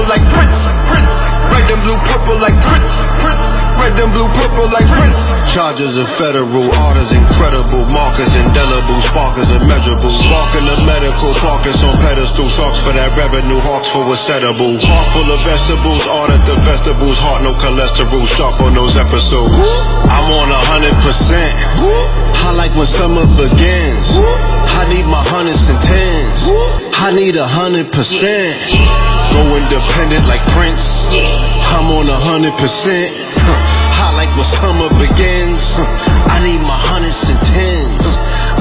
like Prince, Prince. Red and blue purple like Prince, Prince. Red and blue purple like Prince. Charges of federal orders, incredible markers, indelible sparkers, immeasurable. Sparking the medical carcass on pedestal. Sharks for that revenue, hawks for what's edible. Heart full of vegetables, art at the festivals. Heart no cholesterol, sharp on those episodes. I'm on 100%. I like when summer begins. I need my hundreds and tens. I need 100%. Go independent like Prince. I'm on 100%. I like when summer begins. I need my hundreds and tens.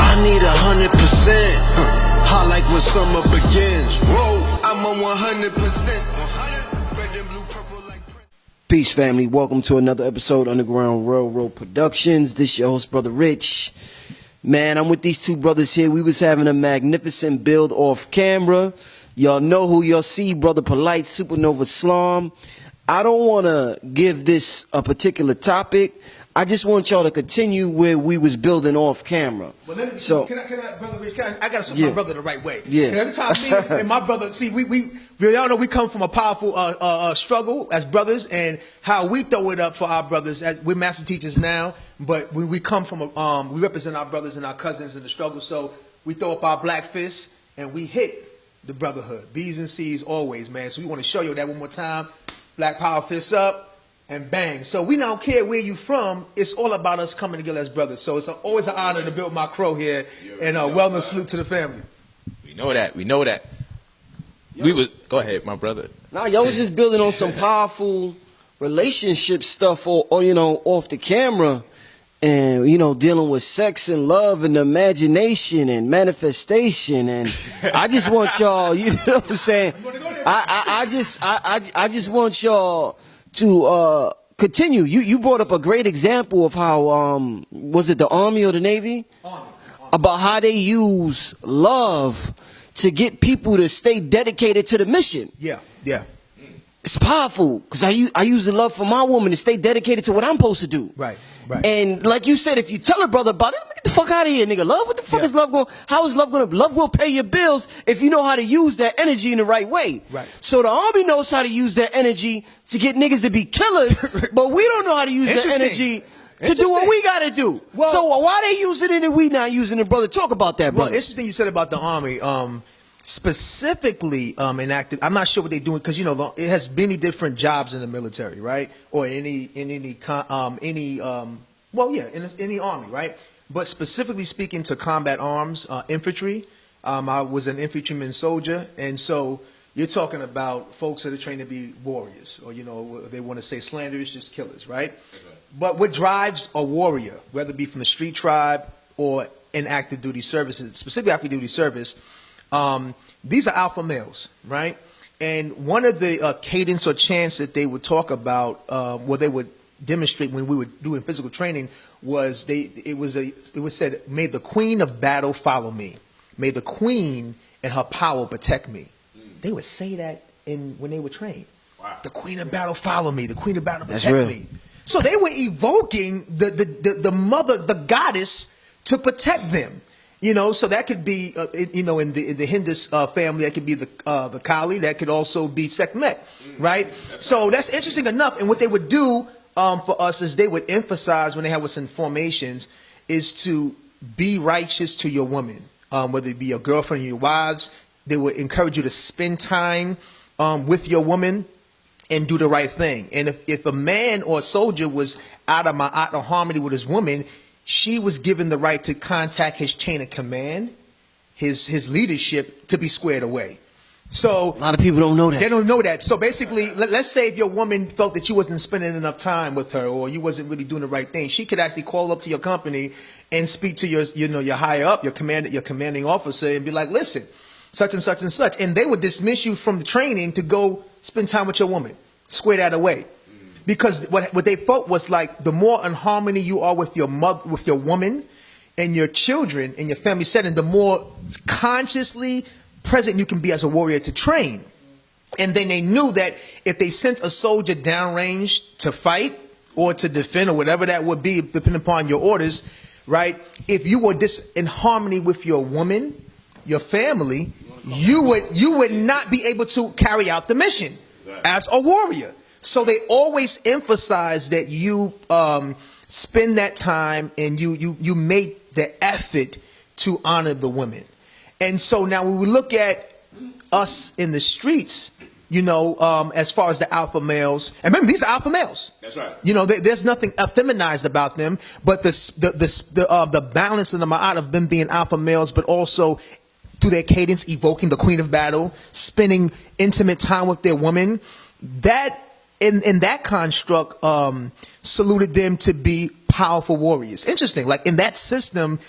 I need 100%. I like when summer begins. Whoa, I'm on 100%. Red and blue, purple like Prince. Peace, family. Welcome to another episode Underground Railroad Productions. This your host, Brother Rich. Man, I'm with these two brothers here. We was having a magnificent build off camera. Y'all know who y'all see, Brother Polight, Supanova, Slom. I don't want to give this a particular topic. I just want y'all to continue where we was building off camera. Well, let me, so, can I, Brother Rich, I got to set my brother the right way. Yeah. And every time me and my brother, see, we all know we come from a powerful struggle as brothers, and how we throw it up for our brothers. We're master teachers now, but we come from we represent our brothers and our cousins in the struggle. So we throw up our black fists and we hit the brotherhood. B's and C's always, man. So we want to show you that one more time. Black power fists up and bang. So we don't care where you from. It's all about us coming together as brothers. So it's always an honor to build my crow here, and wellness salute to the family. We know that. We know that. Go ahead, my brother. Nah, y'all was just building on some powerful relationship stuff, or you know, off the camera, and you know, dealing with sex and love and imagination and manifestation. And I just want y'all, you know what I'm saying? I just want y'all to continue. You brought up a great example of how was it the Army or the Navy? Army. About how they use love to get people to stay dedicated to the mission. Yeah. It's powerful because I use the love for my woman to stay dedicated to what I'm supposed to do. Right. And like you said, if you tell a brother about it, get the fuck out of here, nigga. Love? What the fuck is love going? How is love going to? Love will pay your bills if you know how to use that energy in the right way. Right. So the Army knows how to use that energy to get niggas to be killers, but we don't know how to use that energy to do what we got to do. Well, so why they using it and we not using it, brother? Talk about that, brother. Well, interesting you said about the Army. Specifically enacted, I'm not sure what they're doing, because you know it has many different jobs in the military, right? Or in any army, right? But specifically speaking to combat arms, infantry, I was an infantryman soldier, and so you're talking about folks that are trained to be warriors, or you know they want to say slanderers, just killers, right? Okay. But what drives a warrior, whether it be from the street tribe or in active duty services, specifically active duty service, these are alpha males, right? And one of the cadence or chants that they would talk about, what they would demonstrate when we were doing physical training, was it was said, "May the queen of battle follow me. May the queen and her power protect me." They would say that when they were trained. Wow. The queen of battle follow me. The queen of battle protect me. So they were evoking the mother, the goddess, to protect them. You know, so that could be, in the Hindus family, that could be the Kali. That could also be Sekhmet, right? So that's interesting enough. And what they would do for us is they would emphasize when they have us in formations is to be righteous to your woman, whether it be your girlfriend or your wives. They would encourage you to spend time with your woman and do the right thing. And if a man or a soldier was out of harmony with his woman, she was given the right to contact his chain of command, his leadership, to be squared away. So a lot of people don't know that. They don't know that. So basically, let's say if your woman felt that you wasn't spending enough time with her, or you wasn't really doing the right thing, she could actually call up to your company and speak to your higher up, your commanding officer, and be like, "Listen, such and such and such," and they would dismiss you from the training to go spend time with your woman, square that away. Because what they felt was like the more in harmony you are with your mother, with your woman, and your children, and your family setting, the more consciously present you can be as a warrior to train. And then they knew that if they sent a soldier downrange to fight or to defend or whatever that would be, depending upon your orders, right? If you were in harmony with your woman, your family, you would not be able to carry out the mission. as a warrior. So they always emphasize that you spend that time and you make the effort to honor the women. And so now when we look at us in the streets, you know, as far as the alpha males, and remember, these are alpha males. That's right. You know, there's nothing effeminized about them, but the balance and the ma'at of them being alpha males, but also through their cadence, evoking the queen of battle, spending intimate time with their woman, that in that construct saluted them to be powerful warriors. Interesting. Like in that system,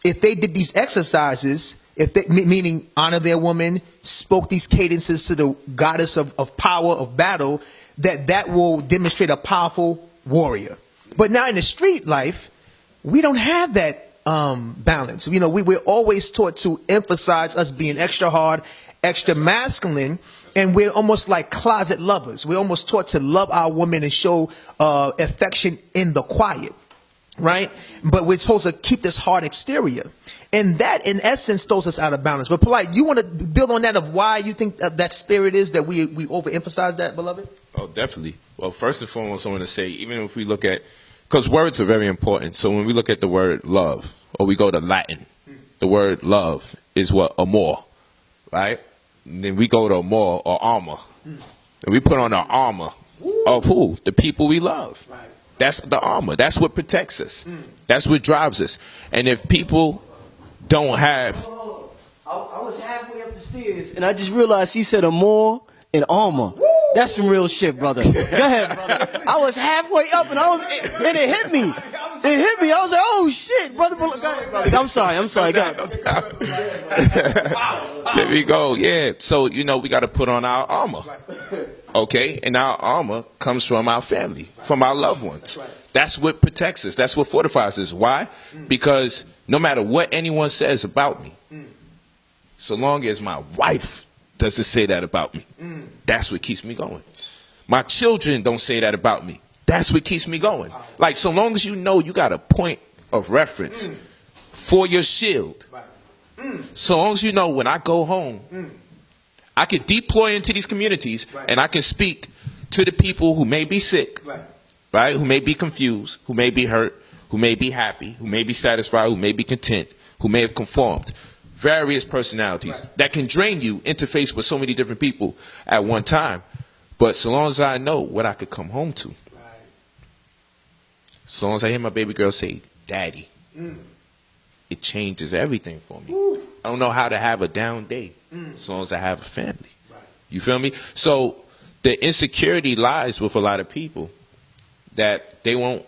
if they did these exercises, if they, meaning honor their woman, spoke these cadences to the goddess of power, of battle, that will demonstrate a powerful warrior. But now in the street life, we don't have that balance. You know, we're always taught to emphasize us being extra hard, extra masculine, and we're almost like closet lovers. We're almost taught to love our women and show affection in the quiet, right? But we're supposed to keep this hard exterior. And that, in essence, throws us out of balance. But Polight, you want to build on that of why you think that spirit is that we overemphasize that, beloved? Oh, definitely. Well, first and foremost, I want to say, even if we look at, because words are very important. So when we look at the word love, or we go to Latin, the word love is what? Amor, right? And then we go to amor or armor. And we put on our armor of who? The people we love. Right. That's the armor. That's what protects us. That's what drives us. And if people don't have... I was halfway up the stairs, and I just realized he said amor and armor. That's some real shit, brother. Go ahead, brother. I was halfway up, and it hit me. It hit me. I was like, oh, shit, brother. Go ahead, brother. I'm sorry. Go ahead. There we go. Yeah. So, you know, we got to put on our armor. Okay? And our armor comes from our family, from our loved ones. That's what protects us. That's what fortifies us. Why? Because no matter what anyone says about me, so long as my wife doesn't say that about me, that's what keeps me going. My children don't say that about me. That's what keeps me going. Like, so long as you know you got a point of reference for your shield, so long as you know when I go home, I can deploy into these communities and I can speak to the people who may be sick, right? Who may be confused, who may be hurt, who may be happy, who may be satisfied, who may be content, who may have conformed. Various personalities that can drain you, interface with so many different people at one time. But so long as I know what I could come home to, so long as I hear my baby girl say, Daddy, it changes everything for me. I don't know how to have a down day as long as I have a family. You feel me? So the insecurity lies with a lot of people that they don't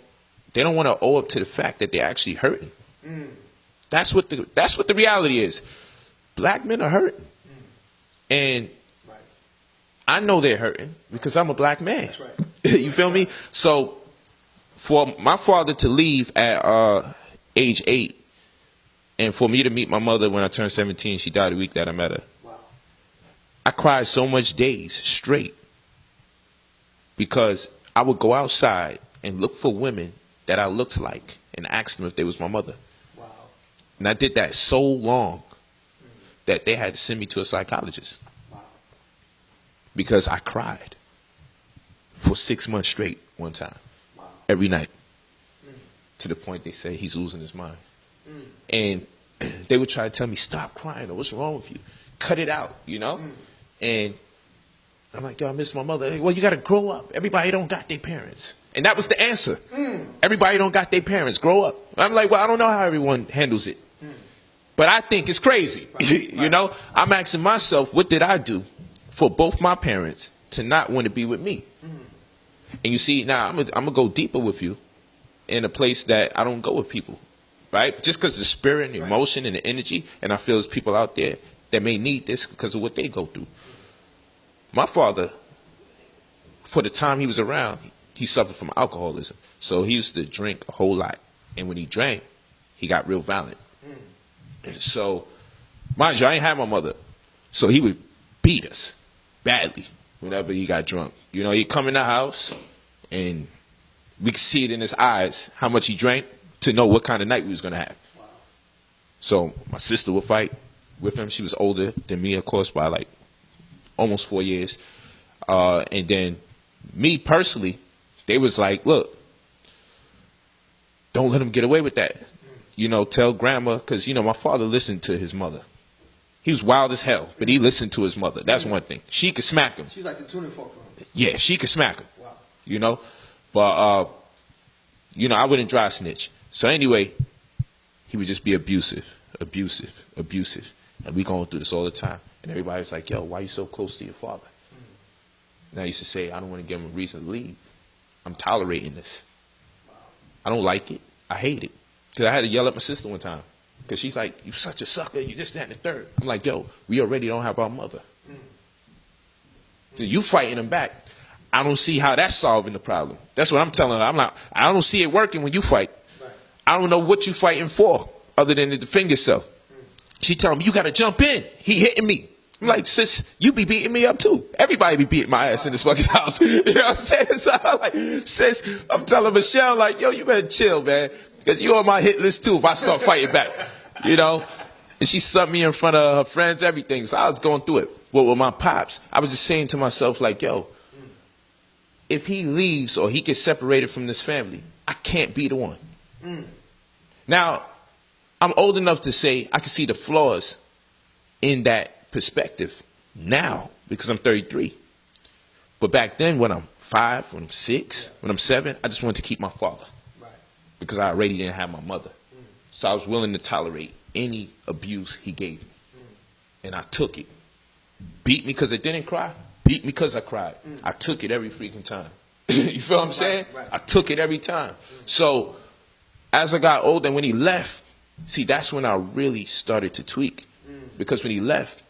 want to owe up to the fact that they're actually hurting. That's what the reality is. Black men are hurting. And I know they're hurting because I'm a black man. That's right. You feel me? So for my father to leave at age 8 and for me to meet my mother when I turned 17, she died the week that I met her. Wow. I cried so much days straight because I would go outside and look for women that I looked like and ask them if they was my mother. Wow. And I did that so long that they had to send me to a psychologist. Wow. Because I cried for 6 months straight one time. Wow. Every night. To the point they say he's losing his mind. And they would try to tell me, stop crying, or what's wrong with you? Cut it out, you know? And I'm like, yo, I miss my mother. Well, you got to grow up. Everybody don't got their parents. And that was the answer. Everybody don't got their parents. Grow up. I'm like, well, I don't know how everyone handles it. But I think it's crazy. You know? I'm asking myself, what did I do for both my parents to not want to be with me? And you see, now I'm going to go deeper with you in a place that I don't go with people. Right? Just because the spirit and the emotion and the energy, and I feel there's people out there that may need this because of what they go through. My father, for the time he was around, he suffered from alcoholism. So he used to drink a whole lot. And when he drank, he got real violent. And so, mind you, I ain't had my mother. So he would beat us badly whenever he got drunk. You know, he'd come in the house, and we could see it in his eyes how much he drank to know what kind of night we was going to have. Wow. So my sister would fight with him. She was older than me, of course, by like almost 4 years. And then me personally, they was like, look, don't let him get away with that. You know, tell grandma, because, you know, my father listened to his mother. He was wild as hell, but he listened to his mother. That's one thing. She could smack him. She's like the tuning fork for him. Yeah, she could smack him. Wow. You know? But, you know, I wouldn't dry snitch. So anyway, he would just be abusive. And we going through this all the time. And everybody's like, yo, why you so close to your father? And I used to say, I don't want to give him a reason to leave. I'm tolerating this. I don't like it. I hate it. Because I had to yell at my sister one time. Because she's like, you such a sucker. You this, that, and the third. I'm like, yo, we already don't have our mother. So you fighting them back. I don't see how that's solving the problem. That's what I'm telling her. I'm like, I don't see it working when you fight. Right. I don't know what you fighting for other than to defend yourself. She telling me, you got to jump in. He hitting me. I'm like, sis, you be beating me up too. Everybody be beating my ass in this fucking house. You know what I'm saying? So I'm like, sis, I'm telling Michelle, like, yo, you better chill, man. Because you on my hit list too if I start fighting back. You know? And she subbed me in front of her friends, everything. So I was going through it. Well, with my pops, I was just saying to myself, like, yo, if he leaves or he gets separated from this family, I can't be the one. Now, I'm old enough to say I can see the flaws in that perspective now because I'm 33. But back then, when I'm 5, when I'm 6, when I'm 7, I just wanted to keep my father. Right. Because I already didn't have my mother. So I was willing to tolerate any abuse he gave me. And I took it. Beat me because I didn't cry. Beat me because I cried. I took it every freaking time. You feel what I'm saying? Right. I took it every time. So as I got older, and when he left, see, that's when I really started to tweak. Because when he left,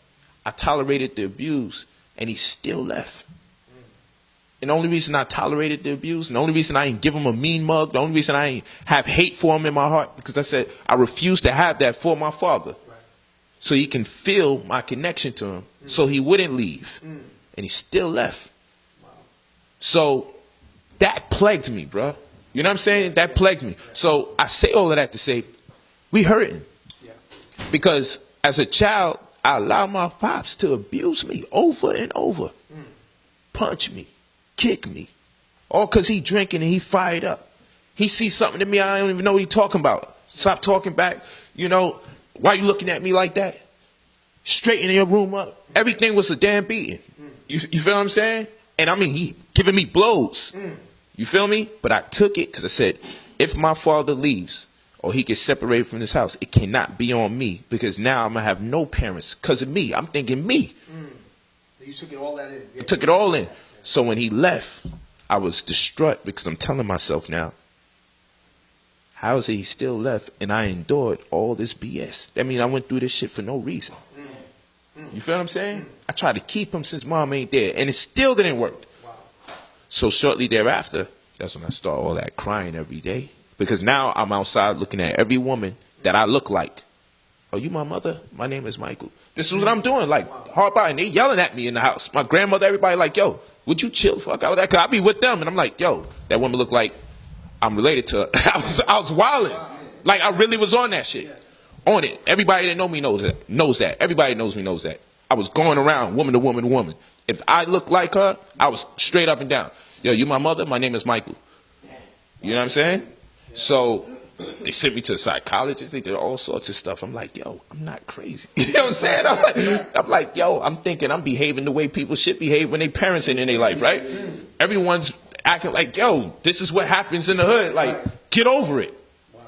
I tolerated the abuse, and he still left. And the only reason I tolerated the abuse, and the only reason I ain't give him a mean mug, the only reason I ain't have hate for him in my heart, because I said I refuse to have that for my father. Right. So he can feel my connection to him, so he wouldn't leave. And he still left. Wow. So that plagued me, bro. You know what I'm saying? That plagued me. So I say all of that to say, we hurting. Yeah. Because as a child, I allowed my pops to abuse me over and over. Punch me, kick me. All because he drinking and he fired up. He sees something in me I don't even know what he's talking about. Stop talking back. You know, why you looking at me like that? Straighten your room up. Everything was a damn beating. You feel what I'm saying? And I mean, he giving me blows. You feel me? But I took it because I said, if my father leaves or he gets separated from this house, it cannot be on me because now I'm going to have no parents because of me. I'm thinking me. You took it all that in. I took it all in. So when he left, I was distraught because I'm telling myself now, how is it he still left and I endured all this BS? That means I went through this shit for no reason. You feel what I'm saying? I tried to keep him since mom ain't there, and it still didn't work. Wow. So shortly thereafter, that's when I started all that crying every day. Because now I'm outside looking at every woman that I look like. Are you my mother? My name is Michael. This is what I'm doing, like, hard by, and they yelling at me in the house. My grandmother, everybody like, yo, would you chill the fuck out with that? Because I be with them, and I'm like, yo, that woman look like I'm related to her. I was wilding. Like, I really was on that shit. On it. Everybody that know me knows that. Everybody knows me knows that. I was going around woman to woman to woman. If I looked like her, I was straight up and down. Yo, you my mother? My name is Michael. You know what I'm saying? So they sent me to a psychologist. They did all sorts of stuff. I'm like, yo, I'm not crazy. You know what I'm saying? I'm like, yo, I'm thinking I'm behaving the way people should behave when they parents ain't in their life, right? Everyone's acting like, yo, this is what happens in the hood. Like, get over it.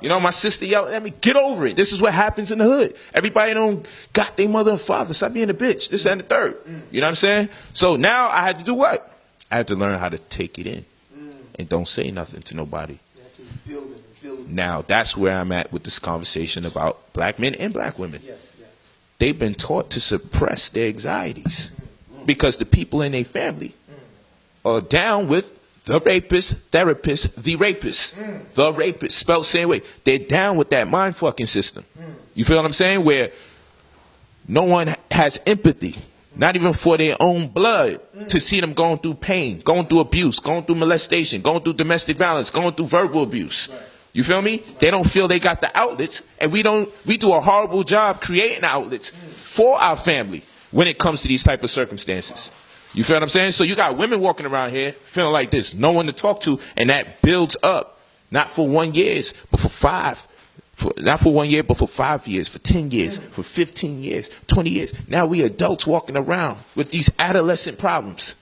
You know, my sister yelled at me, get over it. This is what happens in the hood. Everybody don't got their mother and father. Stop being a bitch. This and the third. You know what I'm saying? So now I had to do what? I had to learn how to take it in and don't say nothing to nobody. Building. Now that's where I'm at with this conversation about black men and black women. They've been taught to suppress their anxieties because the people in their family are down with the rapist, therapist, the rapist. The rapist, spelled the same way. They're down with that mind fucking system. You feel what I'm saying? Where no one has empathy, not even for their own blood, to see them going through pain, going through abuse, going through molestation, going through domestic violence, going through verbal abuse. You feel me? They don't feel they got the outlets, and we do a horrible job creating outlets for our family when it comes to these type of circumstances. You feel what I'm saying? So you got women walking around here feeling like this, no one to talk to, and that builds up, not for 1 year, but for 5. Not for 1 year, but for 5 years, for 10 years, for 15 years, 20 years. Now we adults walking around with these adolescent problems.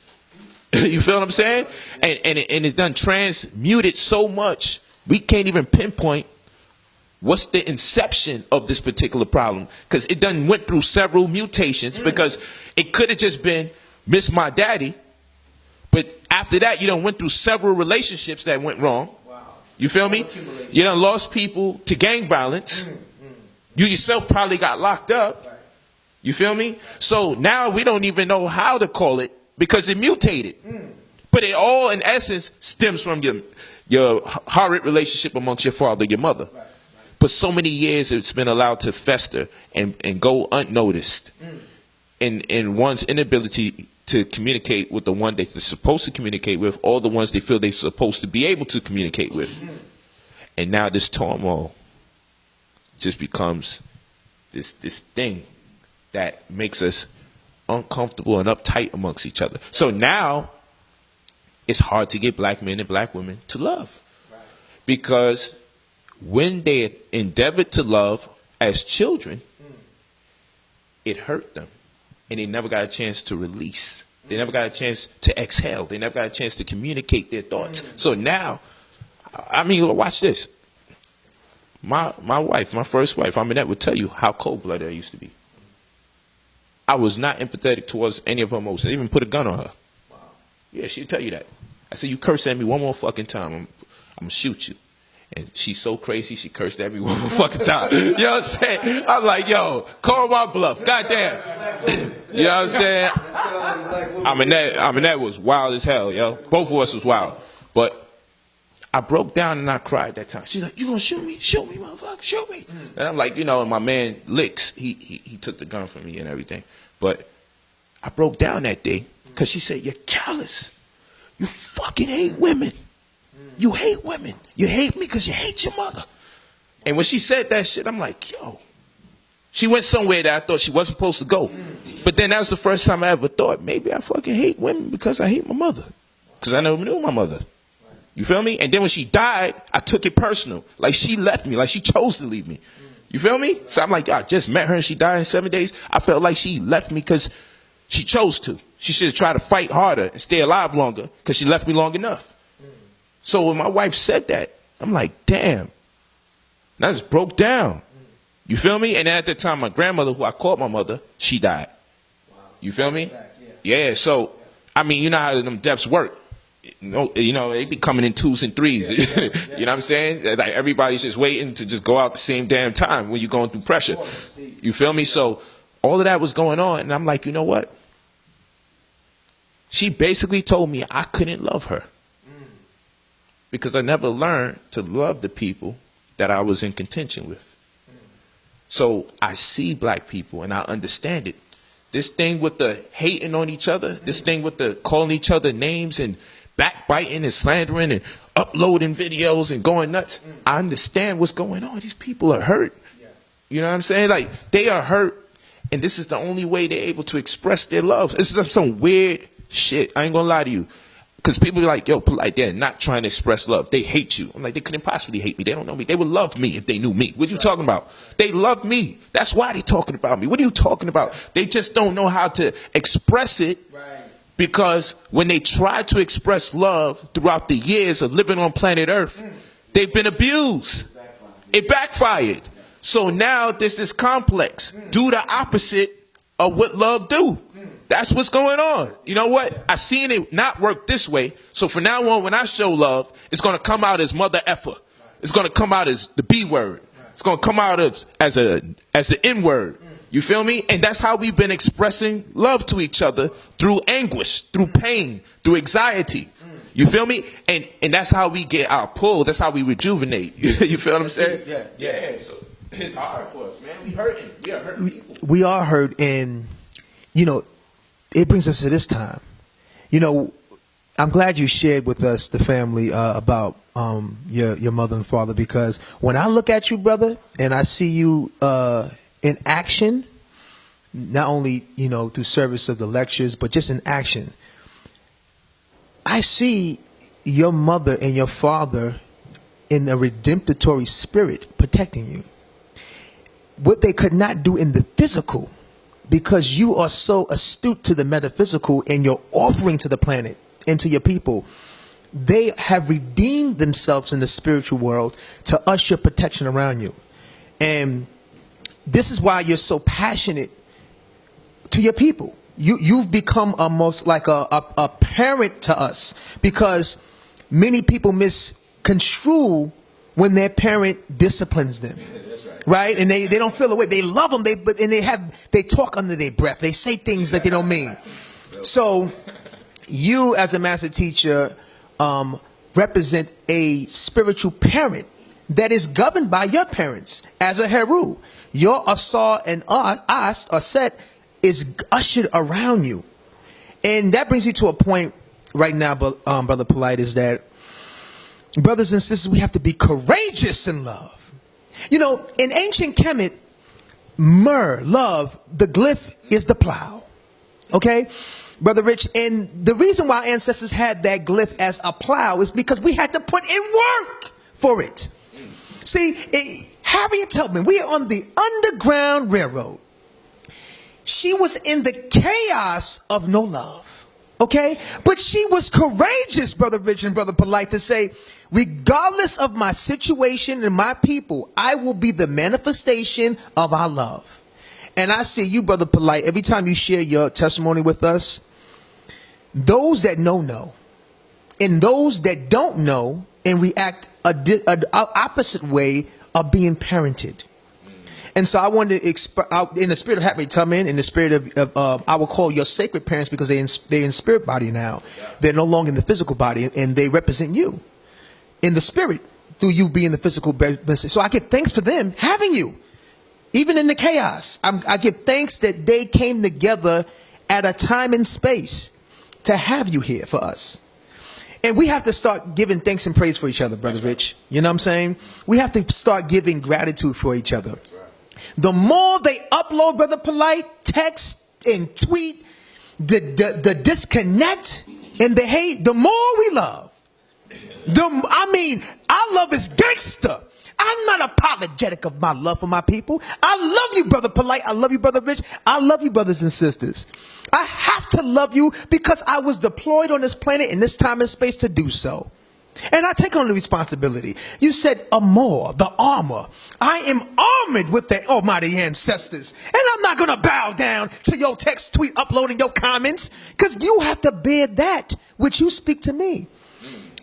You feel what I'm saying? And it's done transmuted so much, we can't even pinpoint what's the inception of this particular problem. Because it done went through several mutations, because it could have just been miss my daddy. But after that, you done went through several relationships that went wrong. You feel me? You done lost people to gang violence. You yourself probably got locked up. You feel me? So now we don't even know how to call it because it mutated. But it all, in essence, stems from your horrid relationship amongst your father and your mother. But so many years it's been allowed to fester and go unnoticed. And one's inability to communicate with the one they're supposed to communicate with, or the ones they feel they're supposed to be able to communicate with. And now this turmoil just becomes this thing that makes us uncomfortable and uptight amongst each other. So now it's hard to get black men and black women to love. Because when they endeavored to love as children, it hurt them. And they never got a chance to release. They never got a chance to exhale. They never got a chance to communicate their thoughts. So now, I mean, watch this. My wife, my first wife, that would tell you how cold-blooded I used to be. I was not empathetic towards any of her emotions. I even put a gun on her. Yeah, she'd tell you that. I said, you curse at me one more fucking time, I'm going to shoot you. And she's so crazy, she cursed at me one more fucking time. You know what I'm saying? I'm like, yo, call my bluff. Goddamn. You know what I'm saying? That was wild as hell, yo. Both of us was wild. But I broke down and I cried that time. She's like, you gonna shoot me? Shoot me, motherfucker, shoot me. And I'm like, and my man Licks, he took the gun from me and everything. But I broke down that day because she said, you're callous. You fucking hate women. You hate women. You hate me because you hate your mother. And when she said that shit, I'm like, yo. She went somewhere that I thought she wasn't supposed to go. But then that was the first time I ever thought, maybe I fucking hate women because I hate my mother. Because I never knew my mother. You feel me? And then when she died, I took it personal. Like she left me. Like she chose to leave me. You feel me? So I'm like, I just met her and she died in 7 days. I felt like she left me because she chose to. She should have tried to fight harder and stay alive longer because she left me long enough. So when my wife said that, I'm like, damn. And I just broke down. You feel me? And at that time, my grandmother, who I called my mother, she died. You feel me? Yeah, so, I mean, you know how them deaths work. They be coming in 2s and 3s. You know what I'm saying? Like everybody's just waiting to just go out the same damn time when you're going through pressure. You feel me? So all of that was going on, and I'm like, you know what? She basically told me I couldn't love her. Because I never learned to love the people that I was in contention with. So I see black people and I understand it. This thing with the hating on each other, this thing with the calling each other names and backbiting and slandering and uploading videos and going nuts. I understand what's going on. These people are hurt. You know what I'm saying? Like, they are hurt, and this is the only way they're able to express their love. This is some weird shit. I ain't gonna lie to you. Because people be like, yo, Polight, they're not trying to express love. They hate you. I'm like, they couldn't possibly hate me. They don't know me. They would love me if they knew me. What are you talking about? They love me. That's why they're talking about me. What are you talking about? They just don't know how to express it. Because when they try to express love throughout the years of living on planet Earth, they've been abused. It backfired. So now this is complex. Do the opposite of what love do. That's what's going on. You know what? I seen it not work this way. So from now on, when I show love, it's going to come out as mother effer. It's going to come out as the B word. It's going to come out as the N word. You feel me? And that's how we've been expressing love to each other, through anguish, through pain, through anxiety. You feel me? And that's how we get our pull. That's how we rejuvenate. You feel what I'm saying? Yeah. So it's hard for us, man. We hurting. We are hurting people. We are hurt, and it brings us to this time. I'm glad you shared with us, the family, about your mother and father, because when I look at you, brother, and I see you in action, not only through service of the lectures, but just in action, I see your mother and your father in a redemptory spirit protecting you. What they could not do in the physical, because you are so astute to the metaphysical and your offering to the planet and to your people, they have redeemed themselves in the spiritual world to usher protection around you. And this is why you're so passionate to your people. You've become almost like a parent to us, because many people misconstrue when their parent disciplines them. Right? And they don't feel away. They love them. They talk under their breath. They say things that they don't mean. So you, as a master teacher, represent a spiritual parent that is governed by your parents as a Heru. Your Asar and As, Aset, is ushered around you. And that brings me to a point right now, Brother Polight, is that, brothers and sisters, we have to be courageous in love. You know, in ancient Kemet, myrrh, love, the glyph is the plow. Okay? Brother Rich, and the reason why ancestors had that glyph as a plow is because we had to put in work for it. See, Harriet Tubman, we are on the Underground Railroad. She was in the chaos of no love. Okay? But she was courageous, Brother Rich and Brother Polight, to say, regardless of my situation and my people, I will be the manifestation of our love. And I see you, Brother Polight, every time you share your testimony with us, those that know, and those that don't know and react a opposite way are being parented. And so I wanted to, in the spirit of Harriet Tubman, in the spirit of I will call your sacred parents, because they're in spirit body now. They're no longer in the physical body, and they represent you in the spirit through you being the physical. So I give thanks for them having you, even in the chaos. I give thanks that they came together at a time and space to have you here for us. And we have to start giving thanks and praise for each other, Brother Rich. You know what I'm saying? We have to start giving gratitude for each other. The more they upload, Brother Polight, text and tweet, the disconnect and the hate, the more we love. Our love is gangster. I'm not apologetic of my love for my people. I love you, Brother Polight. I love you, Brother Rich. I love you, brothers and sisters. I have to love you because I was deployed on this planet in this time and space to do so. And I take on the responsibility. You said Amor, the armor. I am armored with the almighty ancestors. And I'm not going to bow down to your text, tweet, uploading your comments, because you have to bear that which you speak to me.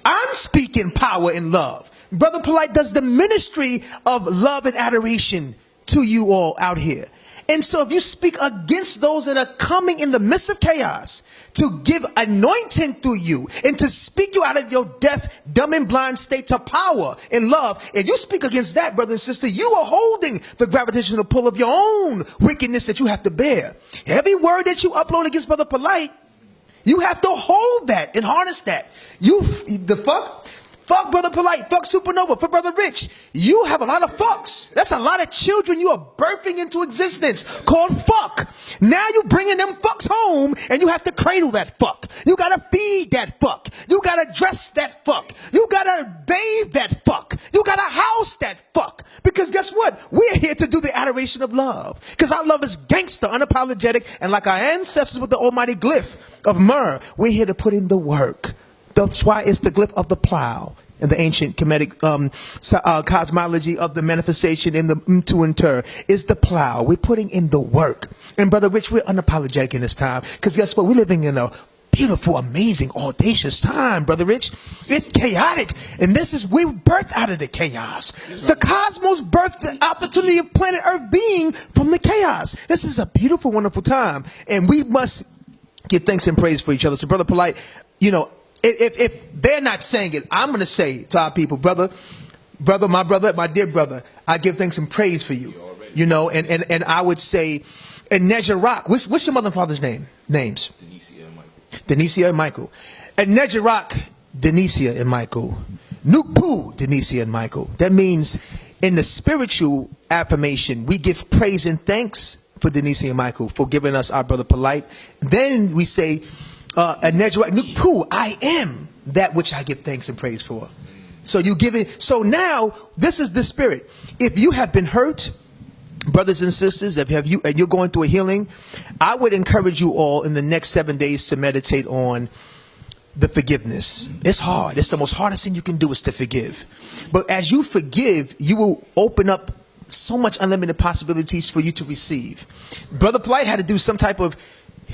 I'm speaking power and love. Brother Polight does the ministry of love and adoration to you all out here. And so if you speak against those that are coming in the midst of chaos to give anointing through you and to speak you out of your deaf, dumb, and blind state to power and love, if you speak against that, brother and sister, you are holding the gravitational pull of your own wickedness that you have to bear. Every word that you upload against Brother Polight, you have to hold that and harness that. Fuck Brother Polight, fuck Supanova, for Brother Rich. You have a lot of fucks. That's a lot of children you are birthing into existence called fuck. Now you bringing them fucks home and you have to cradle that fuck. You gotta feed that fuck. You gotta dress that fuck. You gotta bathe that fuck. You gotta house that fuck. Because guess what? We're here to do the adoration of love. Because our love is gangster, unapologetic, and like our ancestors with the almighty glyph of myrrh, we're here to put in the work. That's why it's the glyph of the plow in the ancient Kemetic cosmology of the manifestation in the Mtu and Tur is the plow. We're putting in the work. And Brother Rich, we're unapologetic in this time. Because guess what? We're living in a beautiful, amazing, audacious time, Brother Rich. It's chaotic. And we birthed out of the chaos. The cosmos birthed the opportunity of planet Earth being from the chaos. This is a beautiful, wonderful time. And we must give thanks and praise for each other. So Brother Polight, you know, if they're not saying it, I'm going to say to our people, brother, my dear brother, I give thanks and praise for you. You know, and I would say, and Nejarak, what's your mother and father's names? Denicia and Michael. And Nejarak, Denicia and Michael. Nukpu, Denicia and Michael. That means in the spiritual affirmation, we give praise and thanks for Denicia and Michael for giving us our Brother Polight. Then we say, I am that which I give thanks and praise for. So you give it. So now this is the spirit. If you have been hurt, brothers and sisters, and you're going through a healing, I would encourage you all in the next 7 days to meditate on the forgiveness. It's hard. It's the most hardest thing you can do is to forgive. But as you forgive, you will open up so much unlimited possibilities for you to receive. Brother Polight had to do some type of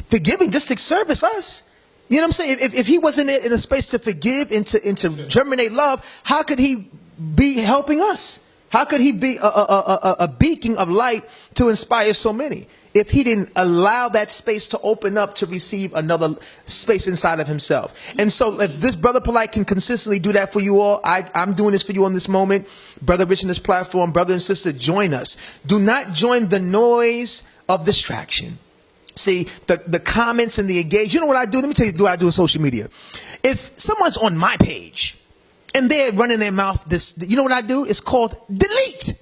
forgiving just to service us. You know what I'm saying? If he wasn't in a space to forgive and to germinate love, how could he be helping us? How could he be a beacon of light to inspire so many? If he didn't allow that space to open up to receive another space inside of himself. And so if this Brother Polight can consistently do that for you all, I'm doing this for you on this moment. Brother Rich in this platform, brother and sister, join us. Do not join the noise of distraction. See, the comments and the engage. You know what I do? Let me tell you what I do on social media. If someone's on my page and they're running their mouth, you know what I do? It's called delete.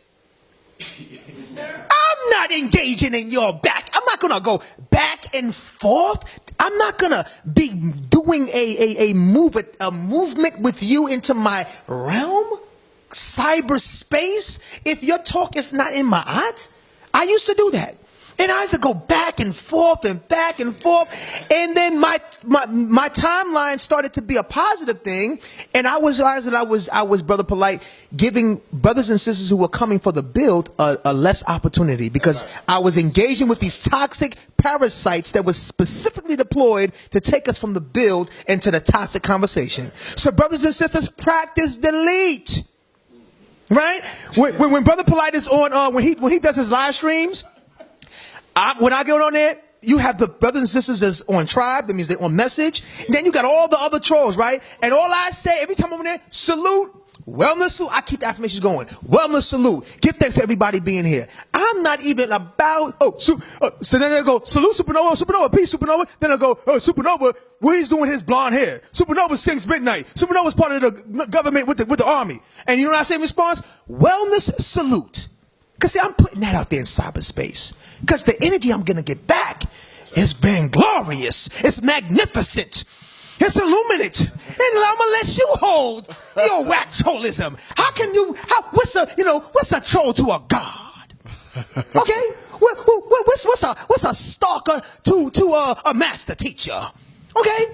I'm not engaging in your back. I'm not going to go back and forth. I'm not going to be doing a movement with you into my realm, cyberspace. If your talk is not in my art, I used to do that. And I used to go back and forth and back and forth. And then my timeline started to be a positive thing. And I was Brother Polight, giving brothers and sisters who were coming for the build a less opportunity, because I was engaging with these toxic parasites that was specifically deployed to take us from the build into the toxic conversation. So brothers and sisters, practice delete. Right? When Brother Polight is on, when he does his live streams, when I get on there, you have the brothers and sisters that's on tribe. That means they're on message. And then you got all the other trolls, right? And all I say every time I'm on there, salute, wellness salute. I keep the affirmations going. Wellness salute. Give thanks to everybody being here. I'm not even about, so then they go, salute Supanova, Supanova, peace Supanova. Then I go, Supanova, where he's doing his blonde hair. Supanova sings midnight. Supanova's part of the government with the army. And you know what I say in response? Wellness salute. Because see, I'm putting that out there in cyberspace. Because the energy I'm going to get back is vainglorious. It's magnificent. It's illuminate. And I'm going to let you hold your wax holism. How can you, what's a troll to a god? Okay? What's a stalker to a master teacher? Okay?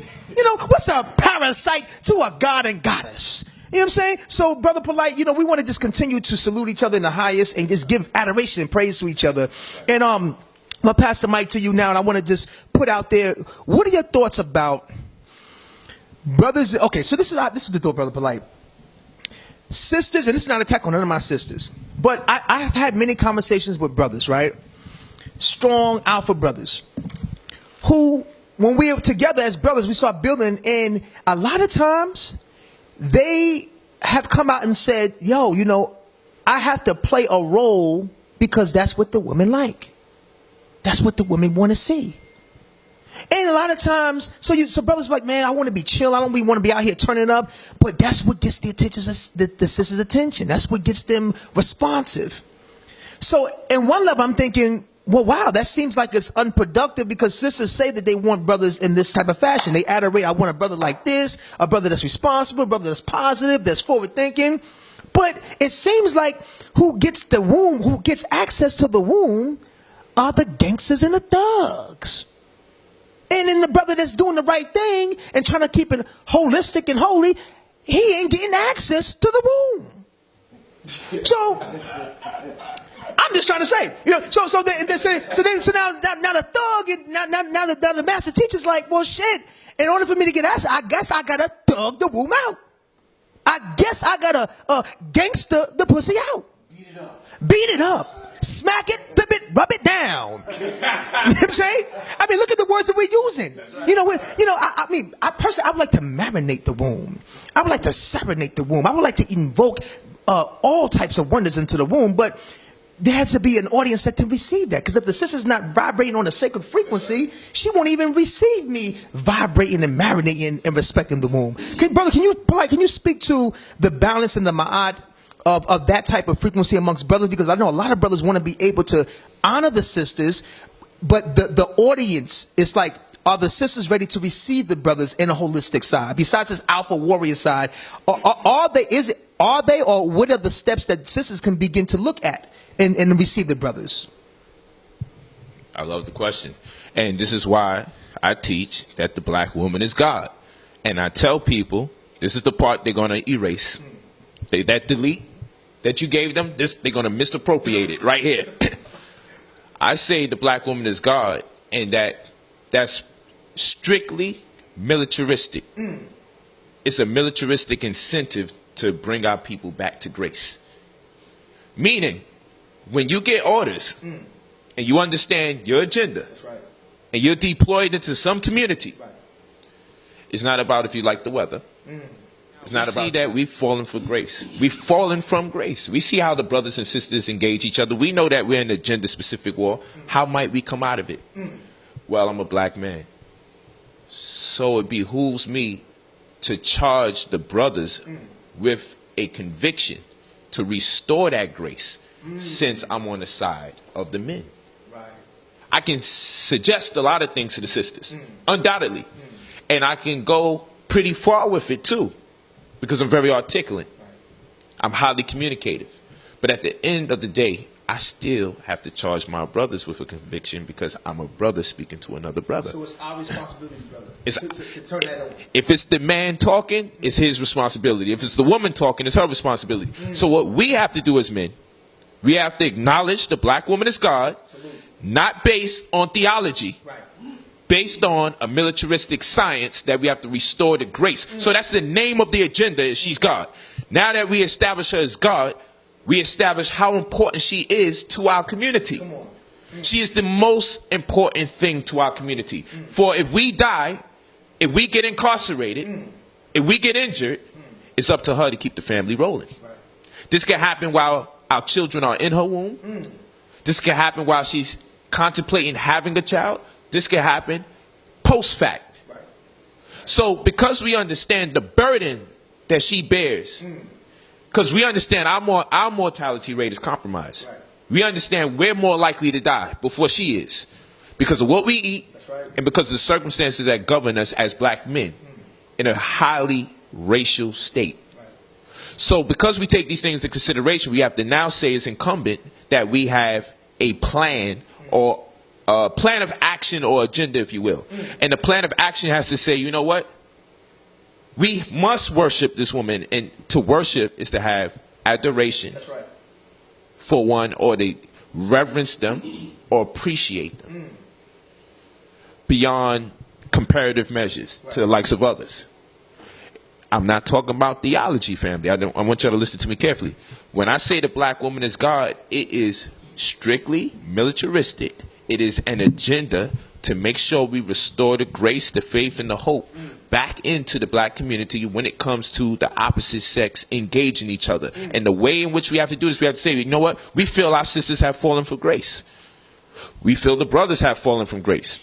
What's a parasite to a god and goddess? You know what I'm saying? So, Brother Polight, we want to just continue to salute each other in the highest and just give adoration and praise to each other. And I'm going to pass the mic to you now, and I want to just put out there, what are your thoughts about brothers? Okay, so this is the thought, Brother Polight. Sisters, and this is not an attack on none of my sisters, but I have had many conversations with brothers, right? Strong alpha brothers who, when we are together as brothers, we start building, and a lot of times they have come out and said, yo, I have to play a role because that's what the women like. That's what the women want to see. And a lot of times, so brothers like, man, I want to be chill. I don't really want to be out here turning up. But that's what gets the sisters' attention. That's what gets them responsive. So in one level, I'm thinking, well, wow, that seems like it's unproductive, because sisters say that they want brothers in this type of fashion. They adorate, I want a brother like this, a brother that's responsible, a brother that's positive, that's forward thinking. But it seems like who gets the womb, who gets access to the womb, are the gangsters and the thugs. And then the brother that's doing the right thing and trying to keep it holistic and holy, he ain't getting access to the womb. So I'm just trying to say, now the thug, now the master teacher's like, well, shit, in order for me to get access, I guess I gotta thug the womb out. I guess I gotta gangster the pussy out. Beat it up. Smack it, flip it, rub it down. You know what I'm saying? I mean, look at the words that we're using. Right. I personally, I would like to marinate the womb. I would like to serenade the womb. I would like to invoke all types of wonders into the womb, but there has to be an audience that can receive that. Because if the sister's not vibrating on a sacred frequency, she won't even receive me vibrating and marinating and respecting the womb. Okay, brother, can you speak to the balance and the ma'at of that type of frequency amongst brothers? Because I know a lot of brothers want to be able to honor the sisters, but the audience is like are the sisters ready to receive the brothers in a holistic side? Besides this alpha warrior side, are they, or what are the steps that sisters can begin to look at and receive the brothers? I love the question. And this is why I teach that the black woman is God. And I tell people, this is the part they're going to erase. That delete that you gave them, they're going to misappropriate it right here. I say the black woman is God, and that's strictly militaristic. It's a militaristic incentive to bring our people back to grace. Meaning, when you get orders and you understand your agenda, That's right. and you're deployed into some community, Right. it's not about if you like the weather. It's not about that. We've fallen for grace. We've fallen from grace. We see how the brothers and sisters engage each other. We know that we're in a gender-specific war. How might we come out of it? Well, I'm a black man. So it behooves me to charge the brothers with a conviction to restore that grace, since I'm on the side of the men. Right. I can suggest a lot of things to the sisters, undoubtedly. And I can go pretty far with it too, because I'm very articulate. I'm highly communicative. But at the end of the day, I still have to charge my brothers with a conviction, because I'm a brother speaking to another brother. So it's our responsibility, brother, It's- to turn that over. If it's the man talking, it's his responsibility. If it's the woman talking, it's her responsibility. So what we have to do as men, we have to acknowledge the black woman is God, not based on theology, Right. based on a militaristic science that we have to restore the grace. So that's the name of the agenda, is she's God. Now that we establish her as God, we establish how important she is to our community. Come on. She is the most important thing to our community. For if we die, if we get incarcerated, if we get injured, it's up to her to keep the family rolling. Right. This can happen while our children are in her womb. This can happen while she's contemplating having a child. This can happen post-fact. Right. So because we understand the burden that she bears, because we understand our mortality rate is compromised. Right. We understand we're more likely to die before she is, because of what we eat, That's right. and because of the circumstances that govern us as black men in a highly racial state. Right. So because we take these things into consideration, we have to now say it's incumbent that we have a plan, or a plan of action, or agenda, if you will. And the plan of action has to say, you know what? We must worship this woman, and to worship is to have adoration That's right. for one, or to reverence them or appreciate them beyond comparative measures to the likes of others. I'm not talking about theology, family. I want y'all to listen to me carefully. When I say the black woman is God, it is strictly militaristic. It is an agenda to make sure we restore the grace, the faith, and the hope back into the black community when it comes to the opposite sex engaging each other. And the way in which we have to do this, we have to say, you know what? We feel our sisters have fallen from grace. We feel the brothers have fallen from grace.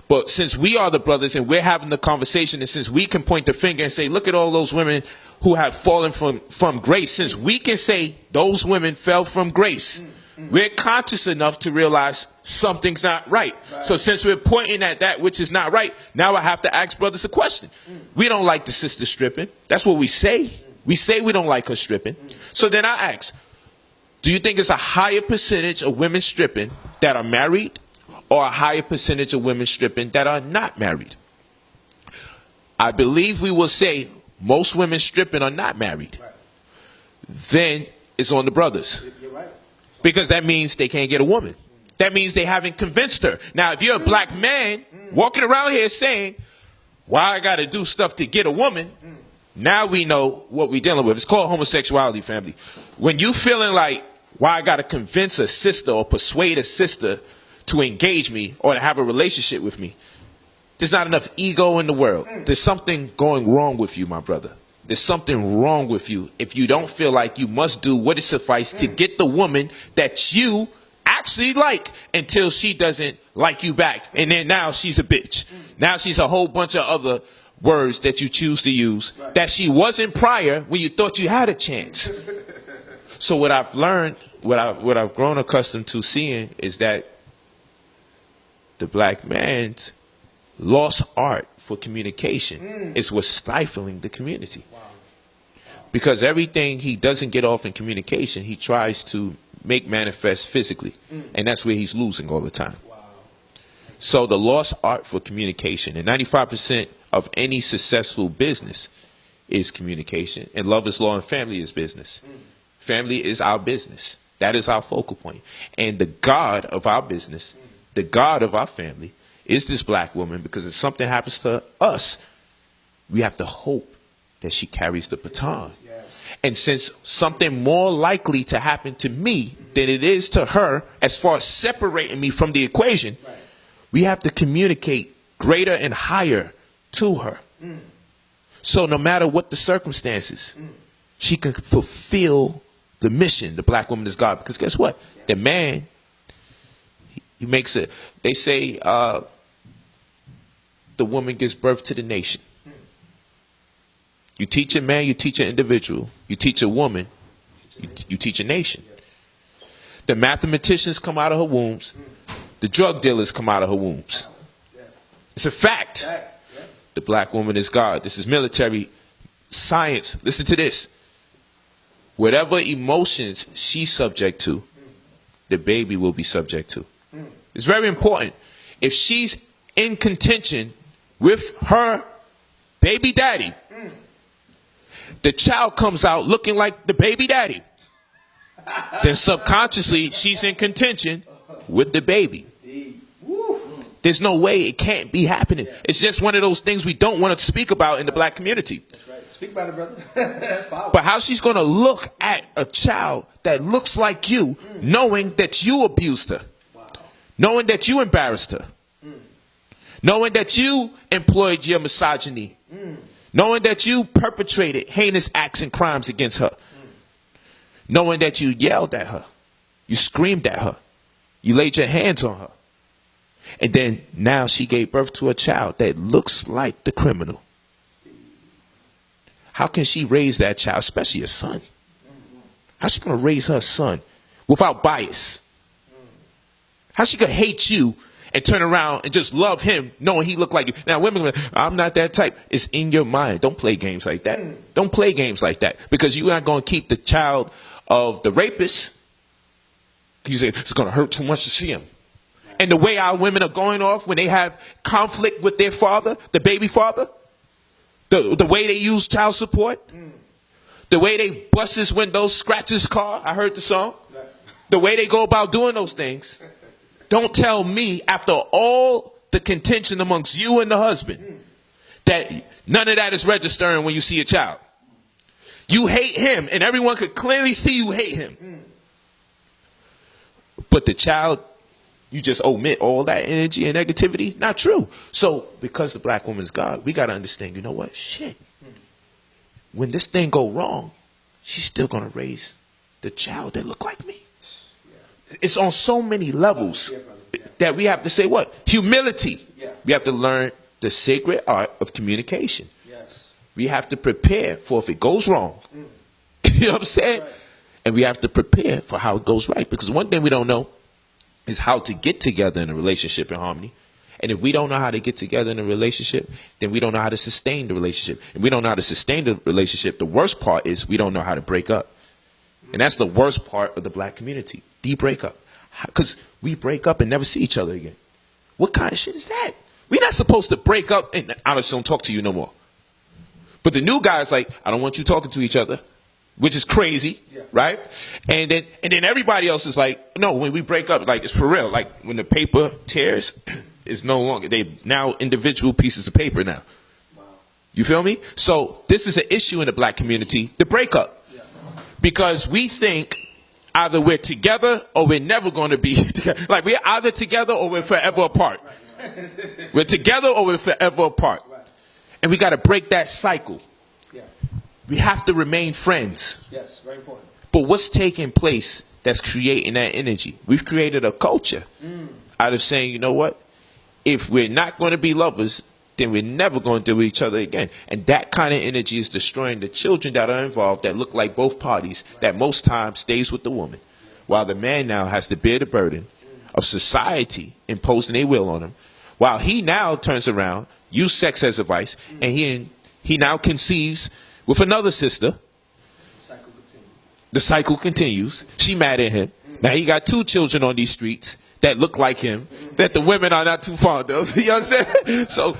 But since we are the brothers and we're having the conversation, and since we can point the finger and say, look at all those women who have fallen from grace, since we can say those women fell from grace, we're conscious enough to realize something's not right. So since we're pointing at that which is not right, now I have to ask brothers a question. We don't like the sister stripping. That's what we say. We say we don't like her stripping. So then I ask, do you think it's a higher percentage of women stripping that are married, or a higher percentage of women stripping that are not married? I believe we will say most women stripping are not married. Right. Then it's on the brothers. You're right. Because that means they can't get a woman. That means they haven't convinced her. Now, if you're a black man walking around here saying, why I got to do stuff to get a woman, now we know what we're dealing with. It's called homosexuality, family. When you feeling like, why I got to convince a sister or persuade a sister to engage me or to have a relationship with me, there's not enough ego in the world. There's something going wrong with you, my brother. There's something wrong with you if you don't feel like you must do what is suffice to get the woman that you actually like, until she doesn't like you back. And then now she's a bitch. Now she's a whole bunch of other words that you choose to use that she wasn't prior when you thought you had a chance. So what I've learned, what I've grown accustomed to seeing, is that the black man's lost art for communication is what's stifling the community. Wow. Because everything he doesn't get off in communication, he tries to make manifest physically. And that's where he's losing all the time. Wow. So the lost art for communication, and 95% of any successful business is communication. And love is law and family is business. Family is our business. That is our focal point. And the God of our business, the God of our family, is this black woman, because if something happens to us, we have to hope that she carries the baton. Yes. And since something more likely to happen to me than it is to her, as far as separating me from the equation, Right. we have to communicate greater and higher to her. So no matter what the circumstances, she can fulfill the mission. The black woman is God. Because guess what? The man, he makes it. They say the woman gives birth to the nation. You teach a man, you teach an individual. You teach a woman, you teach a nation. The mathematicians come out of her wombs. The drug dealers come out of her wombs. It's a fact. The black woman is God. This is military science. Listen to this. Whatever emotions she's subject to, the baby will be subject to. It's very important. If she's in contention with her baby daddy, the child comes out looking like the baby daddy. Then subconsciously, she's in contention with the baby. There's no way it can't be happening. It's just one of those things we don't want to speak about in the black community. That's right. Speak about it, brother. That's powerful. But how she's going to look at a child that looks like you, knowing that you abused her, knowing that you embarrassed her, knowing that you employed your misogyny, knowing that you perpetrated heinous acts and crimes against her, knowing that you yelled at her, you screamed at her, you laid your hands on her. And then now she gave birth to a child that looks like the criminal. How can she raise that child, especially a son? How's she going to raise her son without bias? How's she going to hate you and turn around and just love him knowing he looked like you? Now, women, I'm not that type. It's in your mind. Don't play games like that. Don't play games like that, because you're not going to keep the child of the rapist. You say, it's going to hurt too much to see him. And the way our women are going off when they have conflict with their father, the baby father, the way they use child support, the way they bust his windows, scratch his car, I heard the song, the way they go about doing those things. Don't tell me, after all the contention amongst you and the husband, that none of that is registering when you see a child. You hate him, and everyone could clearly see you hate him. But the child, you just omit all that energy and negativity. Not true. So because the black woman's God, we got to understand, you know what? Shit. When this thing go wrong, she's still going to raise the child that look like me. It's on so many levels that we have to say what? Humility. We have to learn the sacred art of communication. We have to prepare for if it goes wrong. You know what I'm saying? And we have to prepare for how it goes right. Because one thing we don't know is how to get together in a relationship in harmony. And if we don't know how to get together in a relationship, then we don't know how to sustain the relationship. And we don't know how to sustain the relationship. The worst part is we don't know how to break up. And that's the worst part of the black community, the breakup. Because we break up and never see each other again. What kind of shit is that? We're not supposed to break up and I just don't talk to you no more. But the new guy's like, I don't want you talking to each other, which is crazy, right? And then everybody else is like, no, when we break up, like, it's for real. Like, when the paper tears, it's no longer, they now individual pieces of paper now. You feel me? So this is an issue in the black community, the breakup. Because we think either we're together or we're never going to be together. Like, we're either together or we're forever apart. We're together or we're forever apart. And we got to break that cycle. We have to remain friends. Yes, very important. But what's taking place that's creating that energy? We've created a culture out of saying, you know what? If we're not going to be lovers, then we're never going to do with each other again. And that kind of energy is destroying the children that are involved that look like both parties, that most times stays with the woman. While the man now has to bear the burden of society imposing their will on him, While he now turns around, use sex as a vice, and he now conceives with another sister. The cycle continues. She mad at him. Now he got 2 children on these streets that look like him, that the women are not too fond of. You know what I'm saying? So,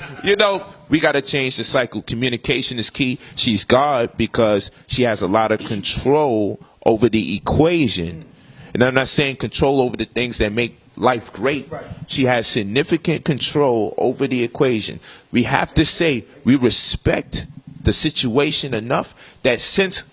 we got to change the cycle. Communication is key. She's God because she has a lot of control over the equation. And I'm not saying control over the things that make life great. Right. She has significant control over the equation. We have to say we respect the situation enough that since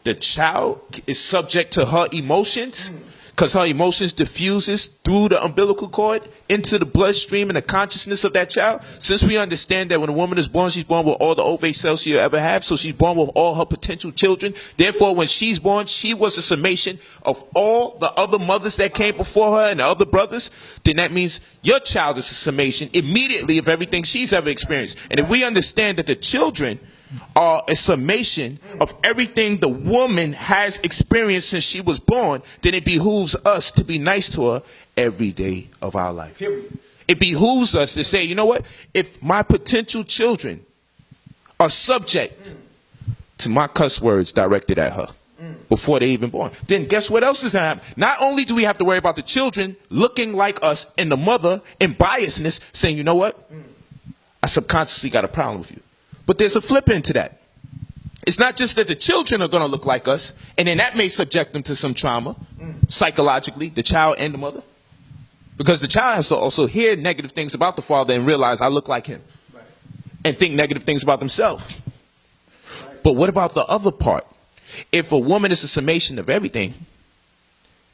the child is subject to her emotions, because her emotions diffuses through the umbilical cord into the bloodstream and the consciousness of that child. Since we understand that when a woman is born, she's born with all the ovate cells she'll ever have, so she's born with all her potential children. Therefore, when she's born, she was a summation of all the other mothers that came before her and the other brothers. Then that means your child is a summation immediately of everything she's ever experienced. And if we understand that the children are a summation of everything the woman has experienced since she was born, then it behooves us to be nice to her every day of our life. It behooves us to say, you know what? If my potential children are subject to my cuss words directed at her before they even born, then guess what else is happening? Not only do we have to worry about the children looking like us and the mother in biasness saying, you know what? I subconsciously got a problem with you. But there's a flip into that. It's not just that the children are going to look like us, and then that may subject them to some trauma, psychologically, the child and the mother. Because the child has to also hear negative things about the father and realize I look like him. Right. And think negative things about themselves. Right. But what about the other part? If a woman is a summation of everything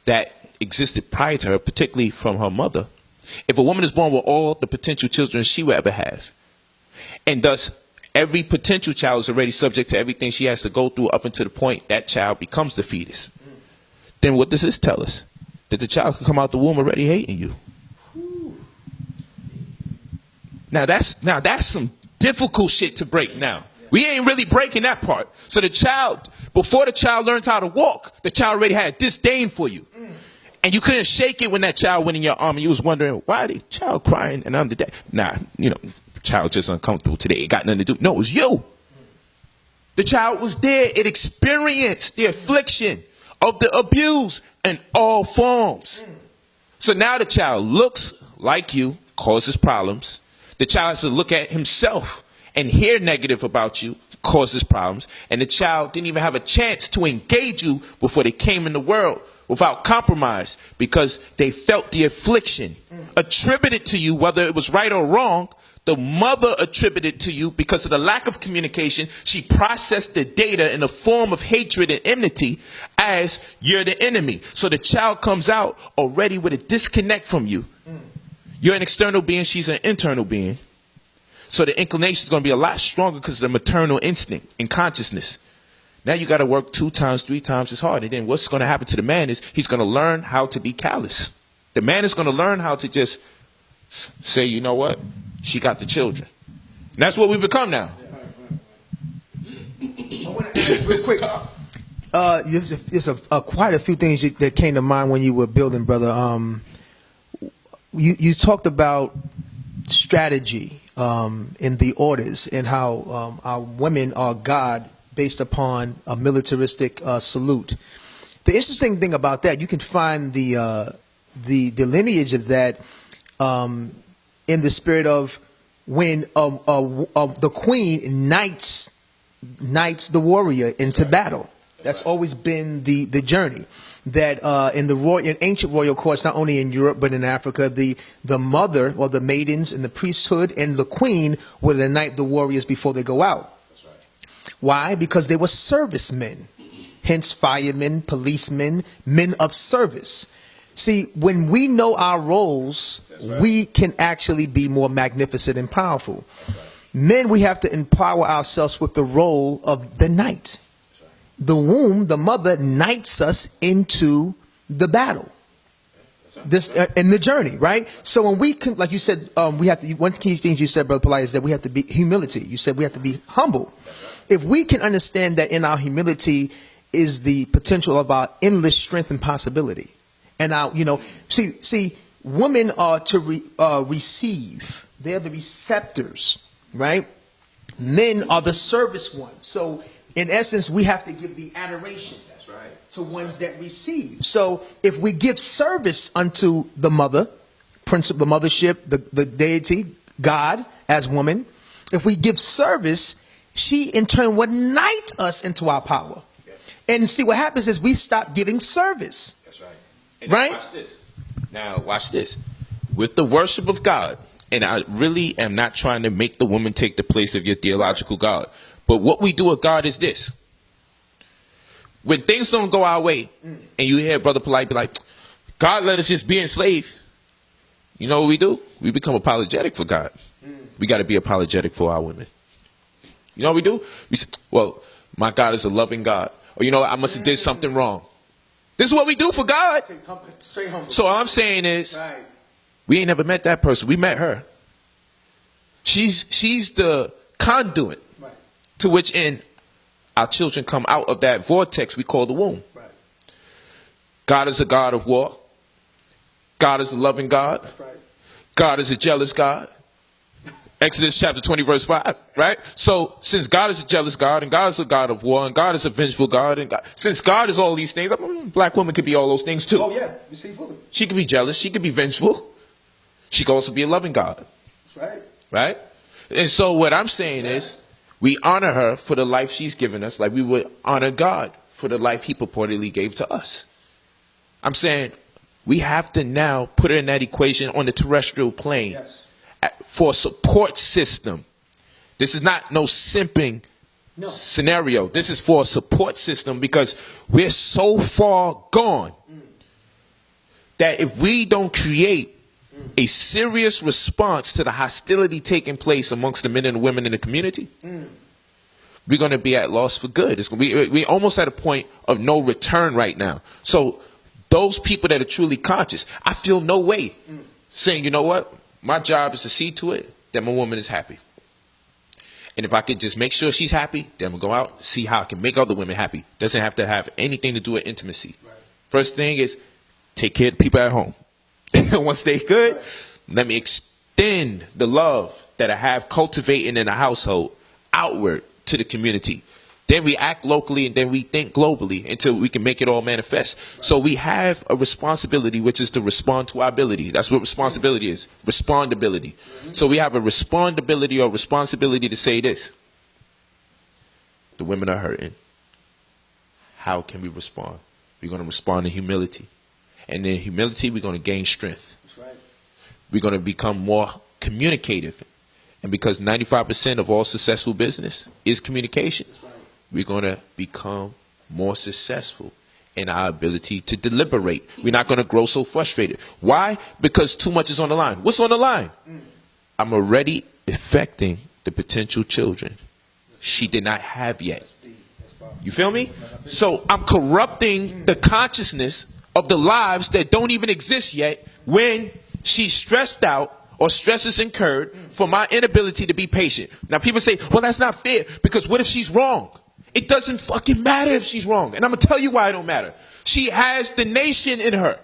that existed prior to her, particularly from her mother, if a woman is born with all the potential children she will ever have, and thus every potential child is already subject to everything she has to go through up until the point that child becomes the fetus, then what does this tell us? That the child can come out the womb already hating you. Now that's some difficult shit to break now. We ain't really breaking that part. So the child, before the child learns how to walk, the child already had disdain for you. And you couldn't shake it when that child went in your arm and you was wondering, why the child crying and I'm the dad? Nah, child just uncomfortable today. It got nothing to do. No, it was you. The child was there. It experienced the affliction of the abuse in all forms. So now the child looks like you, causes problems. The child has to look at himself and hear negative about you, causes problems. And the child didn't even have a chance to engage you before they came in the world without compromise, because they felt the affliction attributed to you, whether it was right or wrong. The mother attributed to you because of the lack of communication. She processed the data in a form of hatred and enmity as you're the enemy. So the child comes out already with a disconnect from you. You're an external being. She's an internal being. So the inclination is going to be a lot stronger because of the maternal instinct and consciousness. Now you got to work 2 times, 3 times as hard. And then what's going to happen to the man is he's going to learn how to be callous. The man is going to learn how to just say, you know what? She got the children. And that's what we become now. I want to ask real quick. There's quite a few things that came to mind when you were building, brother. You talked about strategy in the orders and how our women are God based upon a militaristic salute. The interesting thing about that, you can find the lineage of that in the spirit of when the queen knights the warrior into battle. That's always been the journey. That in ancient royal courts, not only in Europe but in Africa, the mother or the maidens in the priesthood and the queen would knight the warriors before they go out. That's right. Why? Because they were servicemen, hence firemen, policemen, men of service. See, when we know our roles, right, we can actually be more magnificent and powerful. Right. Men, we have to empower ourselves with the role of the knight. Right. The womb, the mother, knights us into the battle. This in the journey, right? So when we can, like you said, we have to. One of the key things you said, Brother Polight, is that we have to be humility. You said we have to be humble. Right. If we can understand that in our humility is the potential of our endless strength and possibility. And our, see, women are to receive They're the receptors, right? Men are the service ones. So in essence, we have to give the adoration. That's right. To ones that receive. So if we give service unto the mother, principle, the mothership, the deity, God as woman, if we give service, she in turn would knight us into our power. Yes. And see what happens is we stop giving service. That's right. And right? Watch this. Now watch this. With the worship of God, and I really am not trying to make the woman take the place of your theological God, but what we do with God is this. When things don't go our way, and you hear Brother Polight be like, God let us just be enslaved. You know what we do? We become apologetic for God. We got to be apologetic for our women. You know what we do? We say, well, my God is a loving God. Or you know what? I must have did something wrong. This is what we do for God. So all I'm saying is, we ain't never met that person. We met her. She's the conduit to which in our children come out of that vortex we call the womb. Right. God is a God of war. God is a loving God. Right. God is a jealous God. Exodus chapter 20 verse 5, right? So since God is a jealous God and God is a God of war and God is a vengeful God and God, since God is all these things, I mean, black woman could be all those things too. Oh yeah, you see fully. She could be jealous. She could be vengeful. She could also be a loving God. That's right. Right? And so what I'm saying is, we honor her for the life she's given us like we would honor God for the life he purportedly gave to us. I'm saying we have to now put her in that equation on the terrestrial plane for a support system. This is not no simping scenario. This is for a support system because we're so far gone that if we don't create a serious response to the hostility taking place amongst the men and the women in the community, we're going to be at loss for good. It's going to be, we're almost at a point of no return right now. So those people that are truly conscious, I feel no way saying, you know what, my job is to see to it that my woman is happy. And if I could just make sure she's happy, then we'll go out, see how I can make other women happy. Doesn't have to have anything to do with intimacy. Right. First thing is take care of the people at home. Once they good, let me extend the love that I have cultivating in the household outward to the community. Then we act locally and then we think globally until we can make it all manifest. So we have a responsibility, which is to respond to our ability. That's what responsibility is, respondability. So we have a respondability or responsibility to say this. The women are hurting. How can we respond? We're going to respond in humility. And in humility, we're going to gain strength. That's right. We're going to become more communicative. And because 95% of all successful business is communication, right, we're going to become more successful in our ability to deliberate. We're not going to grow so frustrated. Why? Because too much is on the line. What's on the line? I'm already affecting the potential children she did not have yet. You feel me? So I'm corrupting the consciousness of the lives that don't even exist yet when she's stressed out or stress is incurred for my inability to be patient. Now people say, well, that's not fair because what if she's wrong? It doesn't fucking matter if she's wrong. And I'm going to tell you why it don't matter. She has the nation in her.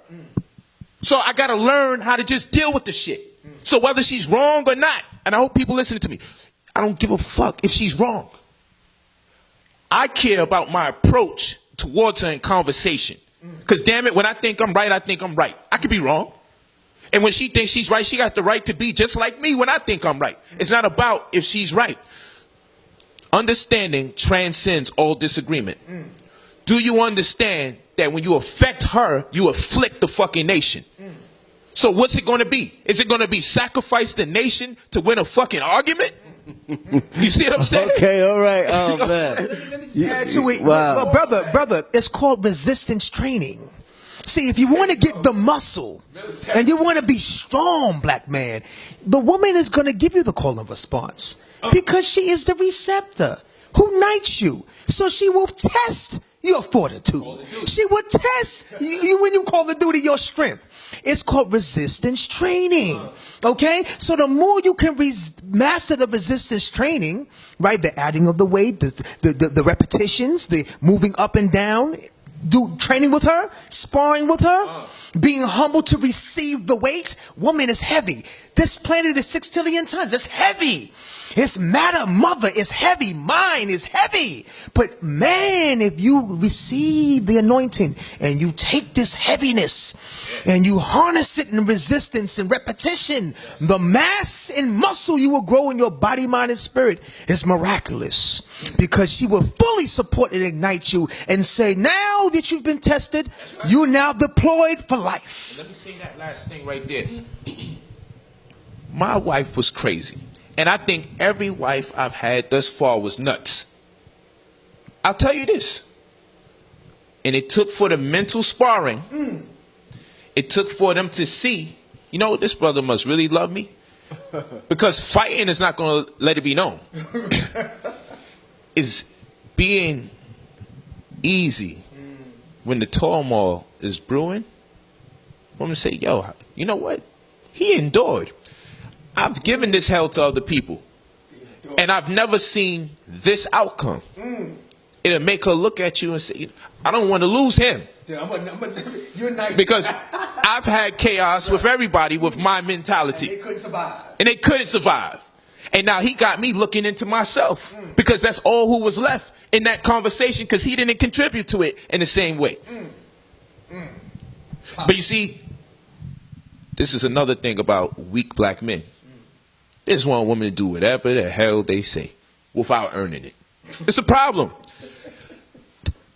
So I got to learn how to just deal with the shit. So whether she's wrong or not, and I hope people listening to me, I don't give a fuck if she's wrong. I care about my approach towards her in conversation. Because damn it, when I think I'm right, I think I'm right. I could be wrong. And when she thinks she's right, she got the right to be just like me when I think I'm right. It's not about if she's right. Understanding transcends all disagreement. Do you understand that when you affect her, you afflict the fucking nation? So what's it going to be? Is it going to be sacrifice the nation to win a fucking argument? You see what I'm saying? Okay, all right. Oh, man. Let me just add to it. Wow. Well, brother, it's called resistance training. See, if you want to get the muscle and you want to be strong, black man, the woman is going to give you the call and response because she is the receptor who knights you. So she will test your fortitude. She will test you when you call the duty your strength. It's called resistance training. Okay? So the more you can master the resistance training, right? The adding of the weight, the repetitions, the moving up and down, training with her, sparring with her, being humble to receive the weight. Woman is heavy. This planet is 6 trillion tons. It's heavy. It's matter, mother, is heavy. Mine is heavy. But man, if you receive the anointing and you take this heaviness and you harness it in resistance and repetition, the mass and muscle you will grow in your body, mind, and spirit is miraculous, because she will fully support and ignite you and say, now that you've been tested, you're now deployed for life. Let me say that last thing right there. My wife was crazy. And I think every wife I've had thus far was nuts. I'll tell you this. And it took for the mental sparring. It took for them to see, you know, this brother must really love me. Because fighting is not going to let it be known. It's being easy when the turmoil is brewing. Women say, yo, you know what? He endured. I've given this hell to other people, and I've never seen this outcome. It'll make her look at you and say, I don't want to lose him. You're nice. Because I've had chaos with everybody with my mentality. And they couldn't survive. And they couldn't survive. And now he got me looking into myself, because that's all who was left in that conversation, because he didn't contribute to it in the same way. But you see, this is another thing about weak black men. They just want women to do whatever the hell they say without earning it. It's a problem.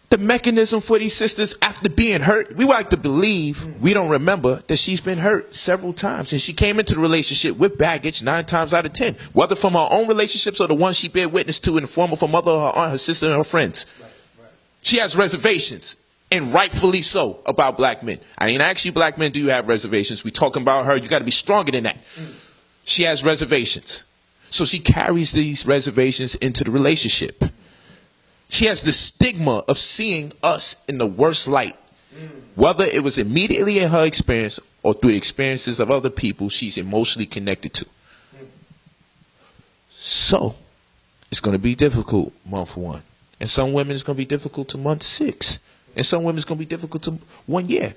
The mechanism for these sisters after being hurt, we like to believe we don't remember that she's been hurt several times. And she came into the relationship with baggage 9 times out of 10, whether from her own relationships or the one she bear witness to in the form of her mother, her aunt, her sister, and her friends. She has reservations, and rightfully so, about black men. I ain't ask you, black men, do you have reservations? We talking about her. You got to be stronger than that. She has reservations. So she carries these reservations into the relationship. She has the stigma of seeing us in the worst light. Whether it was immediately in her experience or through the experiences of other people she's emotionally connected to. So it's going to be difficult month 1. And some women it's going to be difficult to month 6. And some women it's going to be difficult to 1 year.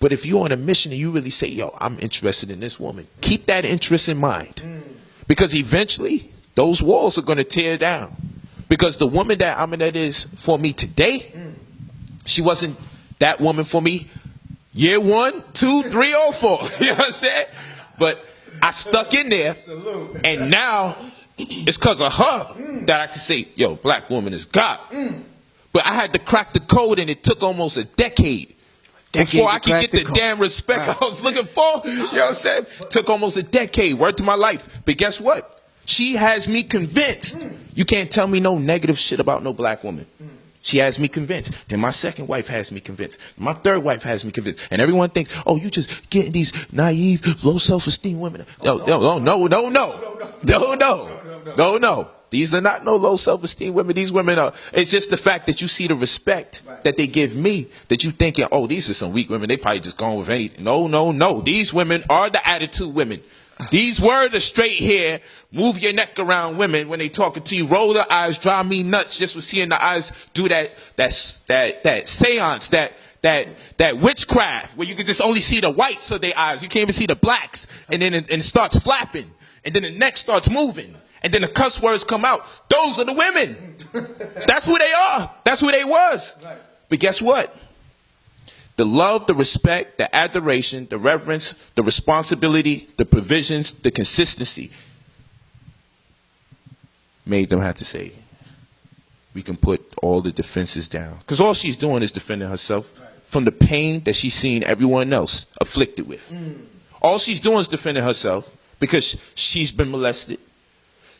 But if you're on a mission and you really say, yo, I'm interested in this woman, keep that interest in mind. Because eventually, those walls are going to tear down. Because the woman that Aminette is for me today, she wasn't that woman for me year 1, 2, 3, or 4. You know what I'm saying? But I stuck in there. And now, it's because of her that I can say, yo, black woman is God. But I had to crack the code, and it took almost a decade before I could get the damn respect I was looking for. You know what I'm saying? Took almost a decade. Word to my life. But guess what? She has me convinced. You can't tell me no negative shit about no black woman. She has me convinced. Then my second wife has me convinced. My third wife has me convinced. And everyone thinks, oh, you just getting these naive, low self-esteem women. No. These are not no low self-esteem women. These women are, it's just the fact that you see the respect that they give me, that you thinking, oh, these are some weak women. They probably just gone with anything. No. These women are the attitude women. These were the straight hair, move your neck around women when they talking to you, roll their eyes, drive me nuts just with seeing the eyes do that seance, that witchcraft where you can just only see the whites of their eyes. You can't even see the blacks. And then it starts flapping. And then the neck starts moving. And then the cuss words come out. Those are the women. That's who they are. That's who they was. But guess what? The love, the respect, the adoration, the reverence, the responsibility, the provisions, the consistency made them have to say, we can put all the defenses down. Because all she's doing is defending herself from the pain that she's seen everyone else afflicted with. All she's doing is defending herself because she's been molested.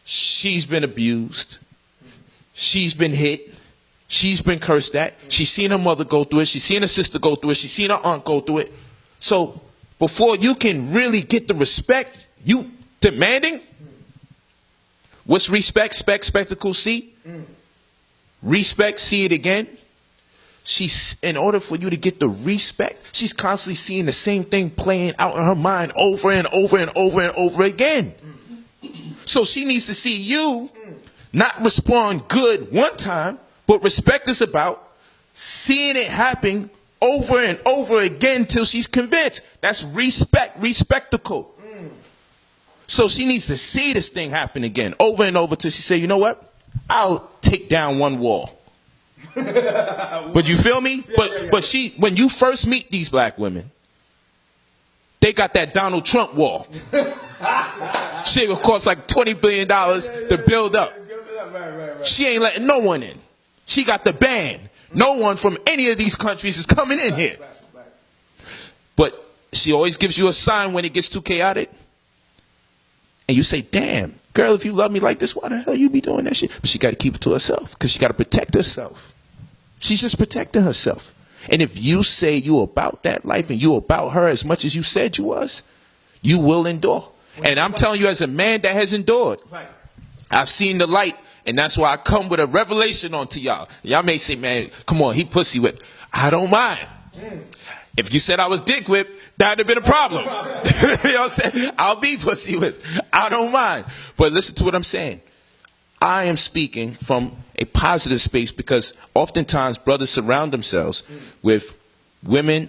She's been abused. She's been hit. She's been cursed at. She's seen her mother go through it. She's seen her sister go through it. She's seen her aunt go through it. So before you can really get the respect you demanding, what's respect? Spectacle, see? Respect, see it again. She's, in order for you to get the respect, she's constantly seeing the same thing playing out in her mind over and over and over and over again. So she needs to see you not respond good one time, but respect is about seeing it happen over and over again till she's convinced. That's respectacle. So she needs to see this thing happen again over and over till she say, you know what? I'll take down one wall. But you feel me? But when you first meet these black women, they got that Donald Trump wall. Shit will cost like $20 billion to build up. She ain't letting no one in. She got the ban. No one from any of these countries is coming in here. But she always gives you a sign when it gets too chaotic. And you say, damn, girl, if you love me like this, why the hell you be doing that shit? But she got to keep it to herself because she got to protect herself. She's just protecting herself. And if you say you about that life and you about her as much as you said you was, you will endure. And I'm telling you as a man that has endured, I've seen the light, and that's why I come with a revelation onto y'all. Y'all may say, man, come on, he pussy whipped. I don't mind. If you said I was dick whipped, that would have been a problem. You know what I'm saying? I'll be pussy whipped. I don't mind. But listen to what I'm saying. I am speaking from a positive space because oftentimes brothers surround themselves with women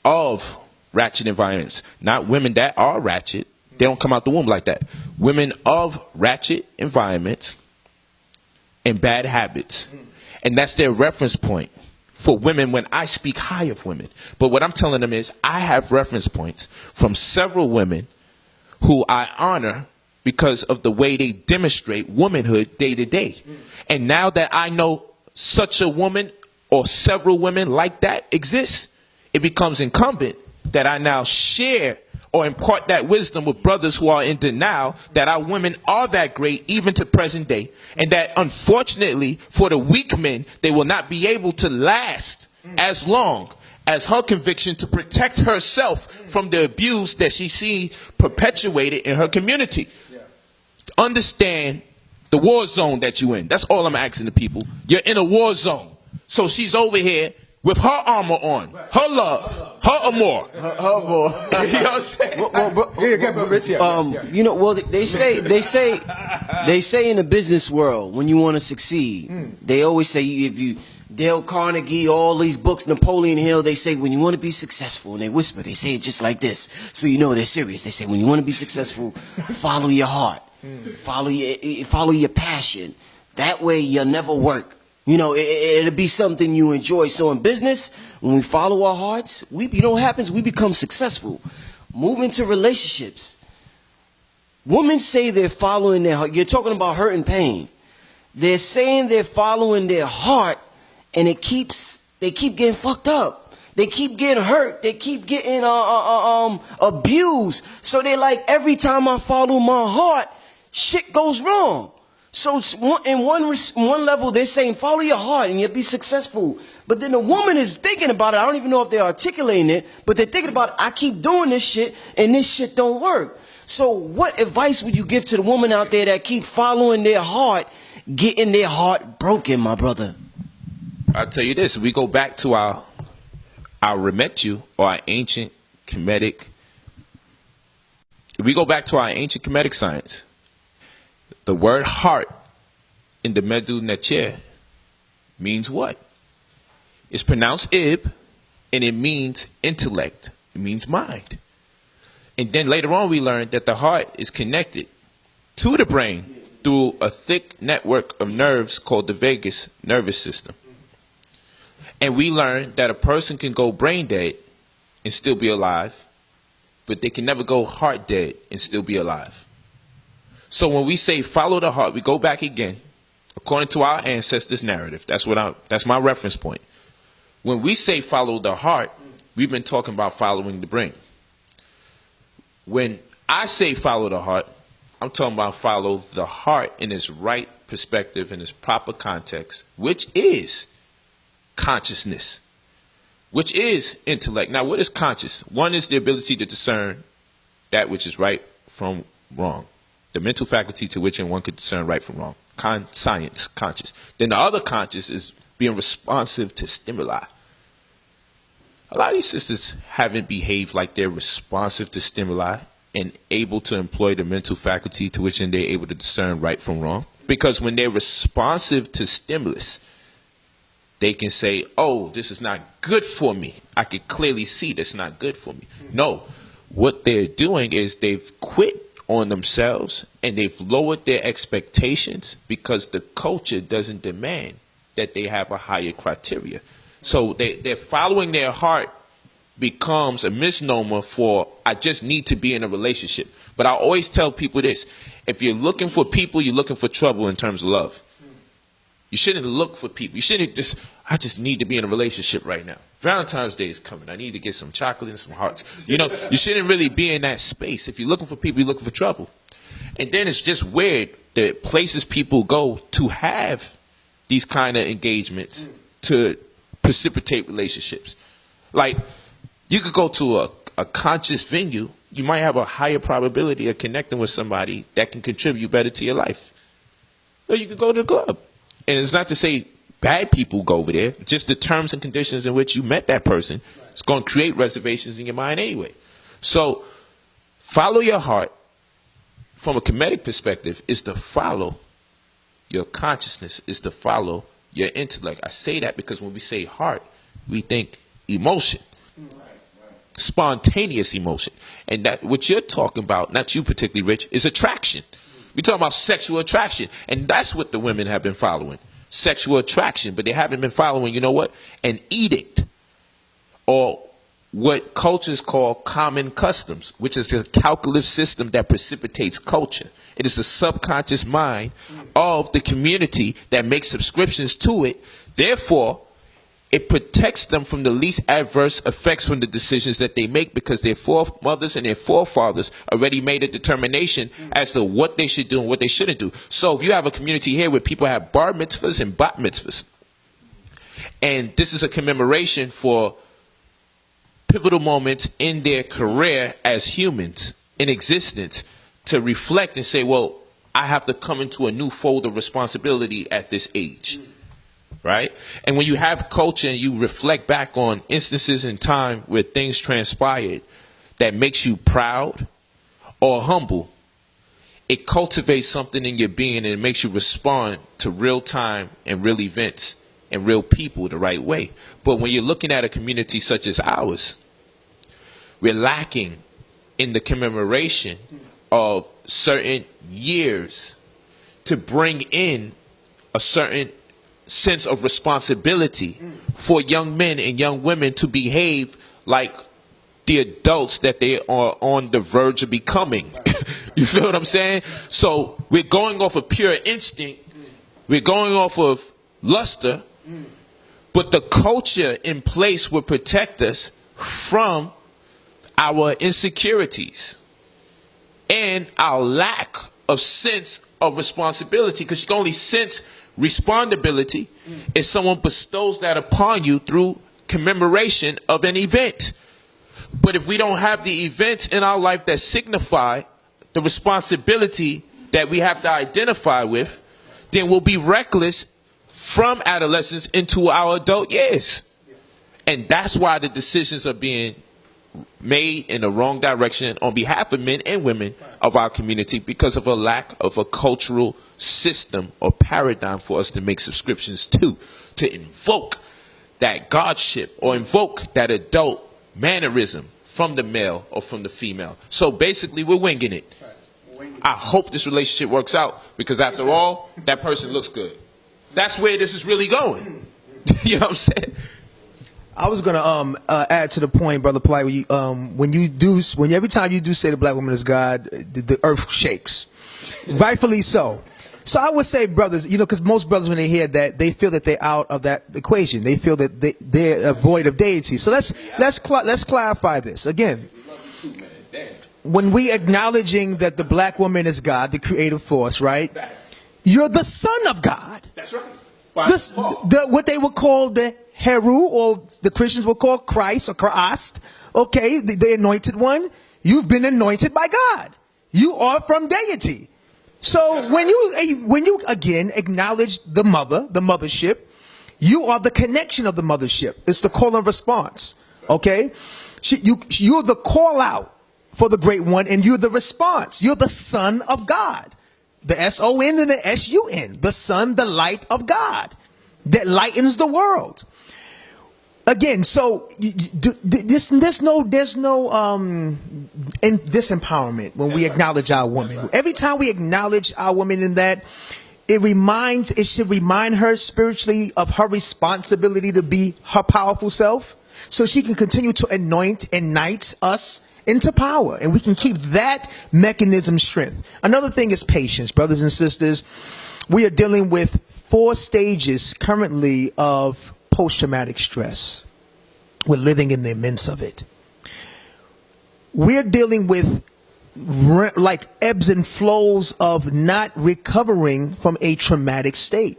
of ratchet environments. Not women that are ratchet. They don't come out the womb like that. Women of ratchet environments and bad habits. And that's their reference point for women when I speak high of women. But what I'm telling them is I have reference points from several women who I honor because of the way they demonstrate womanhood day to day. And now that I know such a woman or several women like that exist, it becomes incumbent that I now share or impart that wisdom with brothers who are in denial that our women are that great even to present day, and that unfortunately for the weak men, they will not be able to last as long as her conviction to protect herself from the abuse that she sees perpetuated in her community. Understand the war zone that you're in. That's all I'm asking the people. You're in a war zone. So she's over here with her armor on, her love, her amour. Her boy. You know what I'm saying? You know, well, they say in the business world, when you want to succeed, they always say if you Dale Carnegie, all these books, Napoleon Hill, they say when you want to be successful, and they whisper, they say it just like this, so you know they're serious. They say when you want to be successful, follow your heart, follow your passion. That way you'll never work. You know, it'll be something you enjoy. So in business, when we follow our hearts, you know what happens? We become successful. Move into relationships. Women say they're following their heart. You're talking about hurt and pain. They're saying they're following their heart, and they keep getting fucked up. They keep getting hurt. They keep getting abused. So they're like, every time I follow my heart, shit goes wrong. So in one level, they're saying, follow your heart and you'll be successful. But then the woman is thinking about it. I don't even know if they're articulating it, but they're thinking about, I keep doing this shit and this shit don't work. So what advice would you give to the woman out there that keep following their heart, getting their heart broken, my brother? I'll tell you this. We go back to our Remetu, or our ancient Kemetic. We go back to our ancient Kemetic science. The word heart in the Medu Neter means what? It's pronounced Ib, and it means intellect. It means mind. And then later on we learned that the heart is connected to the brain through a thick network of nerves called the vagus nervous system. And we learned that a person can go brain dead and still be alive, but they can never go heart dead and still be alive. So when we say follow the heart, we go back again, according to our ancestors' narrative. That's my reference point. When we say follow the heart, we've been talking about following the brain. When I say follow the heart, I'm talking about follow the heart in its right perspective, in its proper context, which is consciousness, which is intellect. Now, what is conscious? One is the ability to discern that which is right from wrong. The mental faculty to which one could discern right from wrong. Science, conscious. Then the other conscious is being responsive to stimuli. A lot of these sisters haven't behaved like they're responsive to stimuli and able to employ the mental faculty to which they're able to discern right from wrong. Because when they're responsive to stimulus, they can say, oh, this is not good for me. I can clearly see that's not good for me. No, what they're doing is they've quit on themselves and they've lowered their expectations because the culture doesn't demand that they have a higher criteria. So they're following their heart becomes a misnomer for, I just need to be in a relationship. But I always tell people this: if you're looking for people, you're looking for trouble in terms of love. You shouldn't look for people. You shouldn't just, I just need to be in a relationship right now. Valentine's Day is coming. I need to get some chocolate and some hearts. You know, you shouldn't really be in that space. If you're looking for people, you're looking for trouble. And then it's just weird the places people go to have these kind of engagements to precipitate relationships. Like, you could go to a conscious venue. You might have a higher probability of connecting with somebody that can contribute better to your life. Or you could go to the club. And it's not to say bad people go over there. Just the terms and conditions in which you met that person. It's going to create reservations in your mind anyway. So follow your heart. From a comedic perspective, is to follow your consciousness, is to follow your intellect. I say that because when we say heart, we think emotion. Spontaneous emotion. And that what you're talking about, not you particularly, Rich, is attraction. We're talking about sexual attraction. And that's what the women have been following. Sexual attraction. But they haven't been following, you know what? An edict. Or what cultures call common customs, which is a calculative system that precipitates culture. It is the subconscious mind of the community that makes subscriptions to it. Therefore, it protects them from the least adverse effects from the decisions that they make, because their foremothers and their forefathers already made a determination as to what they should do and what they shouldn't do. So if you have a community here where people have bar mitzvahs and bat mitzvahs, and this is a commemoration for pivotal moments in their career as humans in existence, to reflect and say, well, I have to come into a new fold of responsibility at this age. Right? And when you have culture and you reflect back on instances in time where things transpired that makes you proud or humble, it cultivates something in your being, and it makes you respond to real time and real events and real people the right way. But when you're looking at a community such as ours, we're lacking in the commemoration of certain years to bring in a certain sense of responsibility for young men and young women to behave like the adults that they are on the verge of becoming. You feel what I'm saying? So we're going off of pure instinct. We're going off of luster. But the culture in place will protect us from our insecurities and our lack of sense of responsibility, because you can only sense responsibility if someone bestows that upon you through commemoration of an event. But if we don't have the events in our life that signify the responsibility that we have to identify with, then we'll be reckless from adolescence into our adult years. And that's why the decisions are being made in the wrong direction on behalf of men and women of our community, because of a lack of a cultural system or paradigm for us to make subscriptions to invoke that godship or invoke that adult mannerism from the male or from the female. So basically, we're winging it. I hope this relationship works out, because after all, that person looks good. That's where this is really going. You know what I'm saying? I was gonna add to the point, Brother Polight, when every time you do say the black woman is God, the earth shakes, rightfully so. So I would say, brothers, you know, because most brothers, when they hear that, they feel that they're out of that equation. They feel that they're void of deity. So let's clarify this again. When we acknowledging that the black woman is God, the creative force, right? You're the son of God. That's right. What they would call the Heru, or the Christians will call Christ or Christ, okay, the anointed one. You've been anointed by God. You are from deity. So when you again acknowledge the mother, the mothership, you are the connection of the mothership. It's the call and response. Okay, you're the call out for the great one, and you're the response. You're the son of God. The S-O-N and the S-U-N. The son, the light of God. that lightens the world. Again, so there's no in this empowerment when we acknowledge our woman. Right. Every time we acknowledge our woman in that, it should remind her spiritually of her responsibility to be her powerful self, so she can continue to knight us into power, and we can keep that mechanism strength. Another thing is patience, brothers and sisters. We are dealing with 4 stages currently of post-traumatic stress. We're living in the midst of it. We're dealing with like ebbs and flows of not recovering from a traumatic state.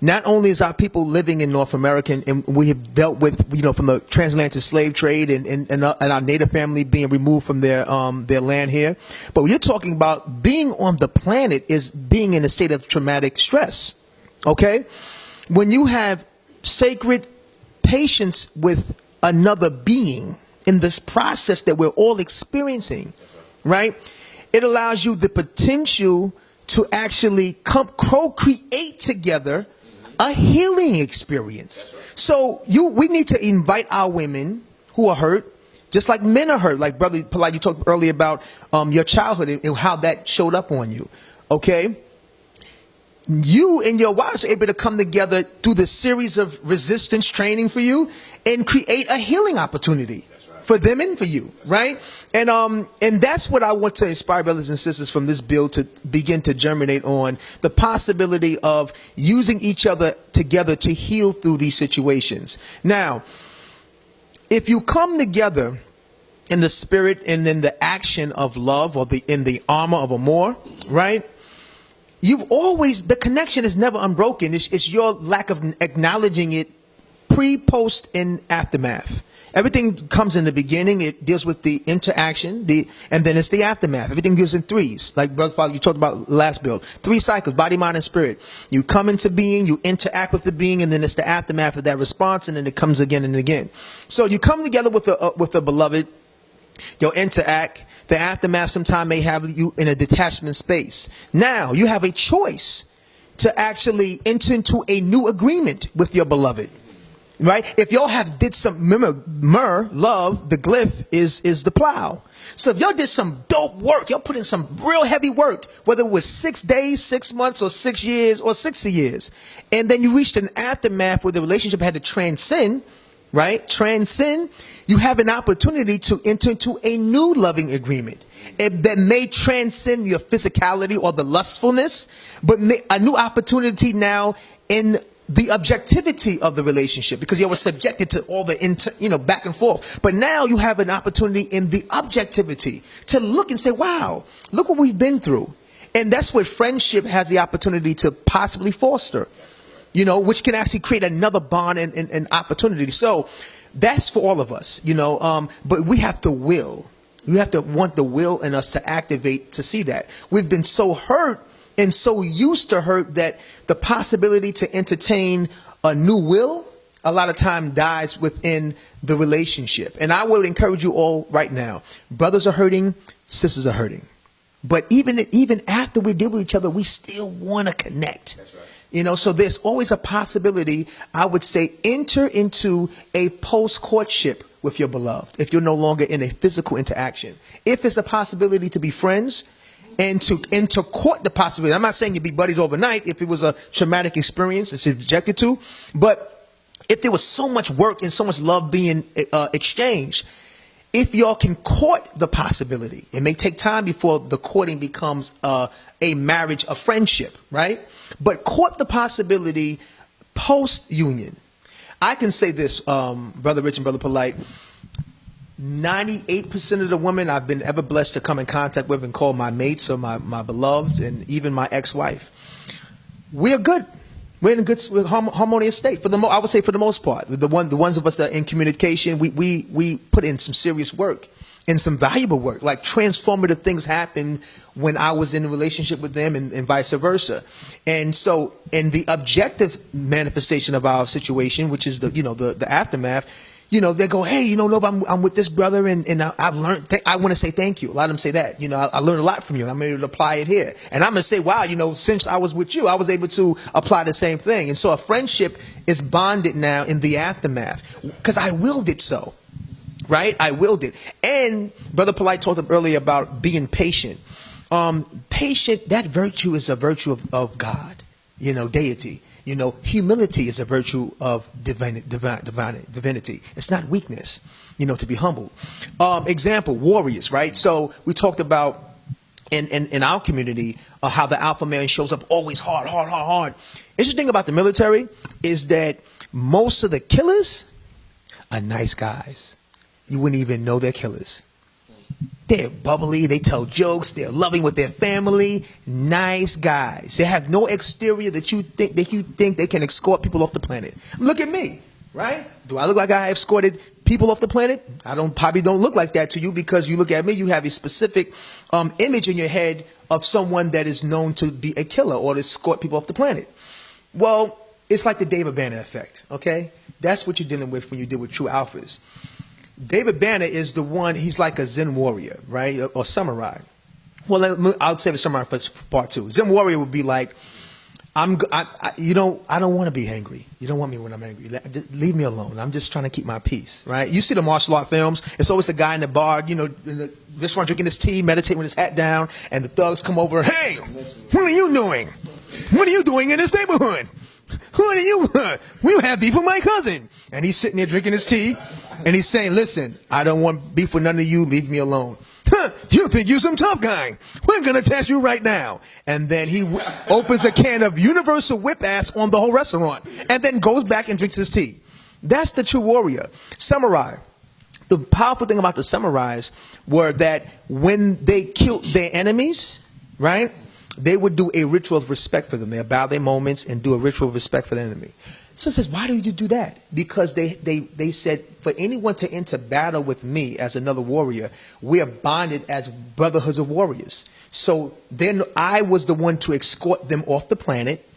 Not only is our people living in North America, and we have dealt with, from the transatlantic slave trade and our native family being removed from their land here, but when you're talking about being on the planet is being in a state of traumatic stress. Okay? When you have sacred patience with another being in this process that we're all experiencing, right? It allows you the potential to actually co-create together a healing experience. So we need to invite our women who are hurt, just like men are hurt. Like Brother Polight, you talked earlier about your childhood and how that showed up on you. Okay? You and your wives are able to come together through the series of resistance training for you and create a healing opportunity for them and for you, right? And that's what I want to inspire brothers and sisters from this bill to begin to germinate on, the possibility of using each other together to heal through these situations. Now, if you come together in the spirit and in the action of love, or in the armor of amor, right? The connection is never unbroken. It's your lack of acknowledging it pre, post, and aftermath. Everything comes in the beginning. It deals with the interaction, and then it's the aftermath. Everything goes in 3s. Like Brother Father, you talked about last build. 3 cycles: body, mind, and spirit. You come into being, you interact with the being, and then it's the aftermath of that response, and then it comes again and again. So you come together with a beloved. You'll interact. The aftermath sometimes may have you in a detachment space. Now you have a choice to actually enter into a new agreement with your beloved. Right? If y'all did some, remember, love, the glyph is the plow. So if y'all did some dope work, y'all put in some real heavy work, whether it was 6 days, 6 months, or 6 years, or 60 years, and then you reached an aftermath where the relationship had to transcend, right? Transcend. You have an opportunity to enter into a new loving agreement that may transcend your physicality or the lustfulness, but a new opportunity now in the objectivity of the relationship, because you were subjected to all the back and forth. But now you have an opportunity in the objectivity to look and say, wow, look what we've been through. And that's what friendship has the opportunity to possibly foster, which can actually create another bond and opportunity. So that's for all of us, but we have to will. You have to want the will in us to activate to see that. We've been so hurt and so used to hurt that the possibility to entertain a new will a lot of time dies within the relationship. And I will encourage you all right now. Brothers are hurting, sisters are hurting. But even after we deal with each other, we still want to connect. That's right. So there's always a possibility, I would say, enter into a post-courtship with your beloved if you're no longer in a physical interaction. If it's a possibility to be friends, and to court the possibility. I'm not saying you'd be buddies overnight if it was a traumatic experience it's subjected to, but if there was so much work and so much love being exchanged, if y'all can court the possibility, it may take time before the courting becomes a marriage, a friendship, right? But court the possibility post-union. I can say this, Brother Rich and Brother Polight, 98% of the women I've been ever blessed to come in contact with and call my mates or my beloved, and even my ex-wife, we're good. We're in a good, harmonious state. I would say for the most part, the ones of us that are in communication, we put in some serious work and some valuable work. Like transformative things happen when I was in a relationship with them, and vice versa. And so, in the objective manifestation of our situation, which is the aftermath, You know, they go, hey, you know, no, I'm with this brother, and I've learned, I want to say thank you. A lot of them say that, you know, I learned a lot from you. I'm able to apply it here. And I'm going to say, wow, you know, since I was with you, I was able to apply the same thing. And so a friendship is bonded now in the aftermath because I willed it so, right? I willed it. And Brother Polight talked earlier about being patient. Patient, that virtue is a virtue of God, you know, deity. You know, humility is a virtue of divinity. It's not weakness, you know, to be humble. Example, warriors, right? So we talked about in our community how the alpha man shows up always hard. Interesting thing about the military is that most of the killers are nice guys. You wouldn't even know they're killers. They're bubbly, they tell jokes, they're loving with their family, nice guys. They have no exterior that you think they can escort people off the planet. Look at me, right? Do I look like I escorted people off the planet? I probably don't look like that to you because you look at me, you have a specific image in your head of someone that is known to be a killer or to escort people off the planet. Well, it's like the David Banner effect, okay? That's what you're dealing with when you deal with true alphas. David Banner is the one, he's like a Zen warrior, right? Or samurai. Well, I'll save the samurai for part two. Zen warrior would be like, I don't want to be angry. You don't want me when I'm angry. Leave me alone. I'm just trying to keep my peace, right? You see the martial art films. It's always a guy in the bar, you know, in the restaurant drinking his tea, meditating with his hat down, and the thugs come over. Hey, what are you doing? What are you doing in this neighborhood? Who are you? We have beef with my cousin. And he's sitting there drinking his tea. And he's saying, listen, I don't want beef with none of you. Leave me alone. You think you're some tough guy. We're going to test you right now. And then he opens a can of universal whip ass on the whole restaurant. And then goes back and drinks his tea. That's the true warrior. Samurai. The powerful thing about the samurais were that when they killed their enemies, right, they would do a ritual of respect for them. They bow their moments and do a ritual of respect for the enemy. So it says, why do you do that? Because they said, for anyone to enter battle with me as another warrior, we are bonded as brotherhoods of warriors. So then I was the one to escort them off the planet,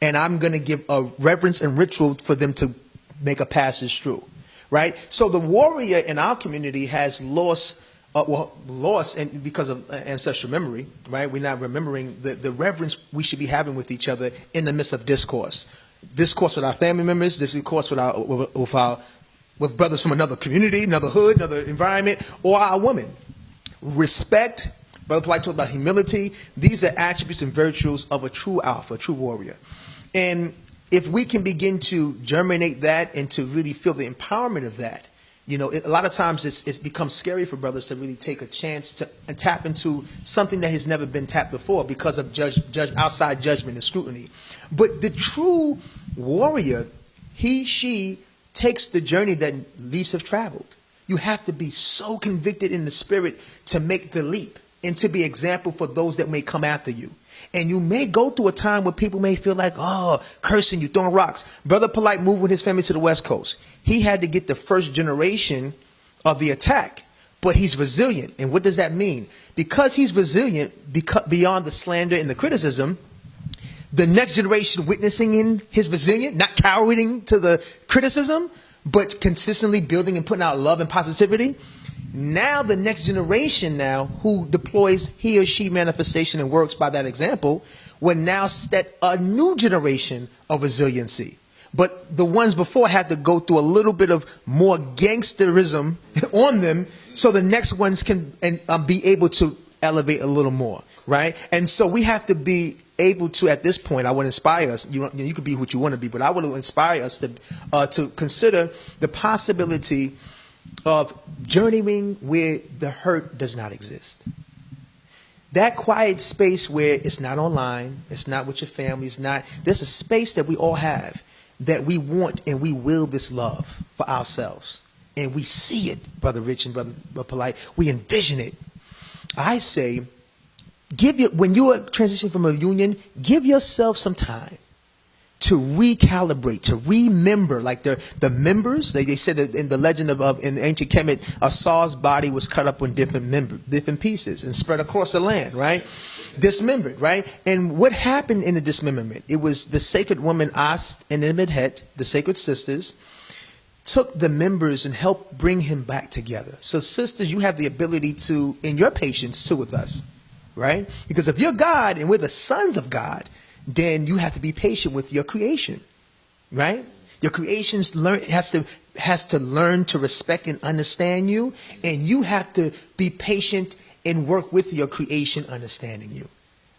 and I'm going to give a reverence and ritual for them to make a passage through, right? So the warrior in our community has lost and because of ancestral memory, right? We're not remembering the reverence we should be having with each other in the midst of discourse. Discourse with our family members, discourse with brothers from another community, another hood, another environment, or our women. Respect, Brother Polight talked about humility. These are attributes and virtues of a true alpha, a true warrior. And if we can begin to germinate that and to really feel the empowerment of that, you know, a lot of times it's become scary for brothers to really take a chance to and tap into something that has never been tapped before because of outside judgment and scrutiny. But the true warrior, she takes the journey that least have traveled. You have to be so convicted in the spirit to make the leap and to be example for those that may come after you. And you may go through a time where people may feel like, oh, cursing you, throwing rocks. Brother Polight moved with his family to the West Coast. He had to get the first generation of the attack, but he's resilient. And what does that mean? Because he's resilient, beyond the slander and the criticism, the next generation witnessing in his resilience, not cowering to the criticism, but consistently building and putting out love and positivity. Now the next generation who deploys he or she manifestation and works by that example will now set a new generation of resiliency. But the ones before had to go through a little bit of more gangsterism on them so the next ones can be able to elevate a little more, right? And so we have to be able to, at this point, I would inspire us, you could be what you want to be, but I would inspire us to consider the possibility of journeying where the hurt does not exist. That quiet space where it's not online, it's not with your family, there's a space that we all have that we want and we will this love for ourselves. And we see it, Brother Rich and Brother Polight. We envision it. I say, when you are transitioning from a union, give yourself some time to recalibrate, to remember, like the members. They said that in the legend in ancient Kemet, Saul's body was cut up in different pieces and spread across the land, right? Dismembered, right? And what happened in the dismemberment? It was the sacred woman Ast and Imedhet, the sacred sisters, took the members and helped bring him back together. So sisters, you have the ability to, in your patience too with us, right? Because if you're God and we're the sons of God, then you have to be patient with your creation, right? Your creations has to learn to respect and understand you, and you have to be patient and work with your creation understanding you,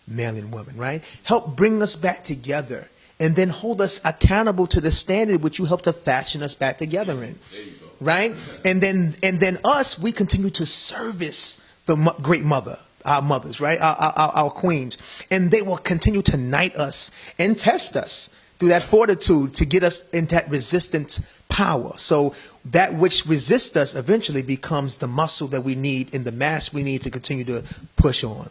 man and woman, right? Help bring us back together, and then hold us accountable to the standard which you helped to fashion us back together in. There you go. Right? And then us, we continue to service the great mother, our mothers, right? Our queens. And they will continue to knight us and test us through that fortitude to get us into that resistance power. So that which resists us eventually becomes the muscle that we need and the mass we need to continue to push on.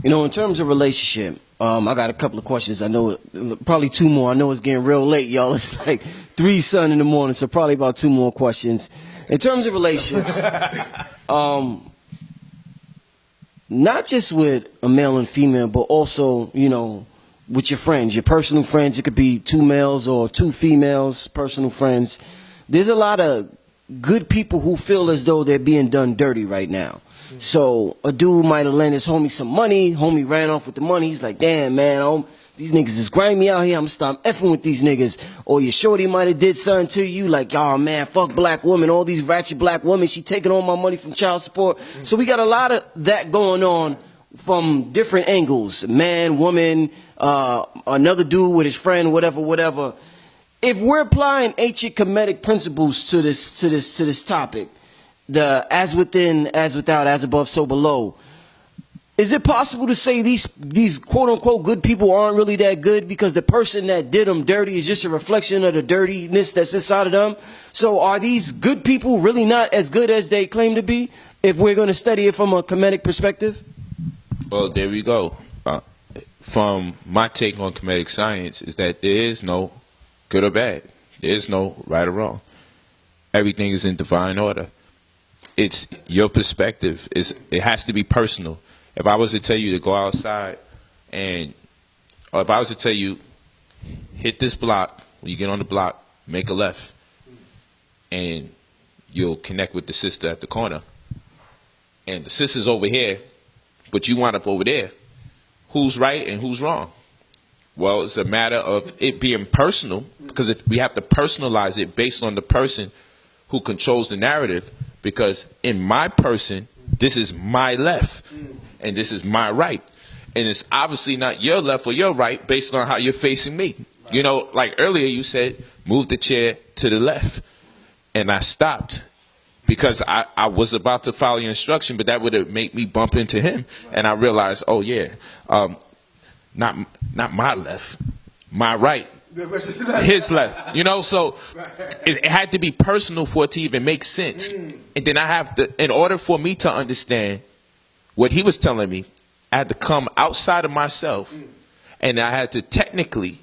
You know, in terms of relationship, I got a couple of questions. I know probably two more. I know it's getting real late, y'all. It's like 3 sun in the morning, so probably about 2 more questions. In terms of relationships, not just with a male and female, but also, you know, with your friends, your personal friends. It could be 2 males or 2 females, personal friends. There's a lot of good people who feel as though they're being done dirty right now. So a dude might have lent his homie some money. Homie ran off with the money. He's like, damn, man, these niggas is grimy out here. I'm going to stop effing with these niggas. Or your shorty might have did something to you like, oh, man, fuck black women. All these ratchet black women. She taking all my money from child support. So we got a lot of that going on from different angles. Man, woman, another dude with his friend, whatever. If we're applying ancient Kemetic principles to this topic, the as within, as without, as above, so below, is it possible to say these quote unquote good people aren't really that good because the person that did them dirty is just a reflection of the dirtiness that's inside of them? So are these good people really not as good as they claim to be if we're going to study it from a Kemetic perspective? Well, there we go. From my take on Kemetic science is that there is no good or bad. There is no right or wrong. Everything is in divine order. It's your perspective. It has to be personal. If I was to tell you to go outside or if I was to tell you, hit this block, when you get on the block, make a left, and you'll connect with the sister at the corner. And the sister's over here, but you wind up over there. Who's right and who's wrong? Well, it's a matter of it being personal, because if we have to personalize it based on the person who controls the narrative, because in my person, this is my left, and this is my right. And it's obviously not your left or your right based on how you're facing me. You know, like earlier you said, move the chair to the left. And I stopped because I was about to follow your instruction, but that would have made me bump into him. And I realized, oh, yeah, not my left, my right. His left, you know, so it had to be personal for it to even make sense. And then I have to, in order for me to understand what he was telling me, I had to come outside of myself and I had to technically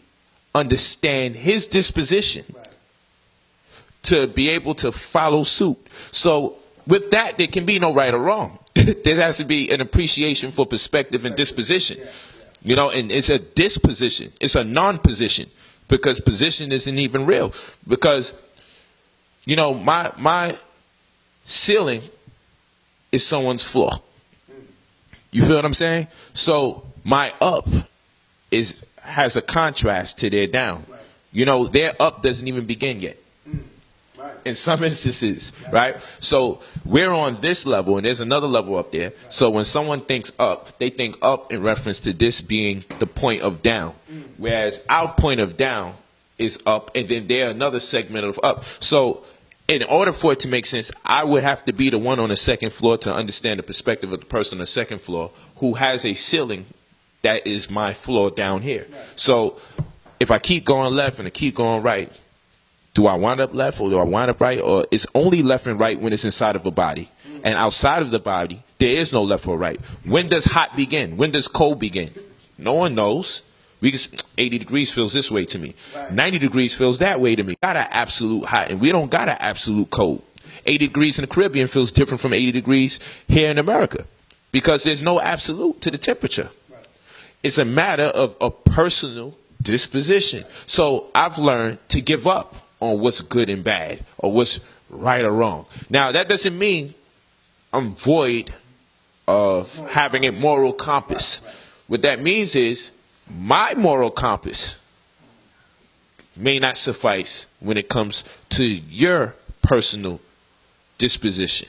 understand his disposition to be able to follow suit. So with that, there can be no right or wrong. There has to be an appreciation for perspective and disposition, you know, and it's a disposition. It's a non-position. Because position isn't even real. Because, you know, my ceiling is someone's floor. You feel what I'm saying? So my up has a contrast to their down. You know, their up doesn't even begin yet. In some instances, right? So we're on this level, and there's another level up there. So when someone thinks up, they think up in reference to this being the point of down. Whereas our point of down is up, and then there's another segment of up. So in order for it to make sense, I would have to be the one on the second floor to understand the perspective of the person on the second floor who has a ceiling that is my floor down here. So if I keep going left and I keep going right, do I wind up left or do I wind up right? Or it's only left and right when it's inside of a body. And outside of the body, there is no left or right. When does hot begin? When does cold begin? No one knows. 80 degrees feels this way to me. 90 degrees feels that way to me. Got an absolute hot, and we don't got an absolute cold. 80 degrees in the Caribbean feels different from 80 degrees here in America because there's no absolute to the temperature. It's a matter of a personal disposition. So I've learned to give up on what's good and bad or what's right or wrong. Now, that doesn't mean I'm void of having a moral compass. What that means is my moral compass may not suffice when it comes to your personal disposition.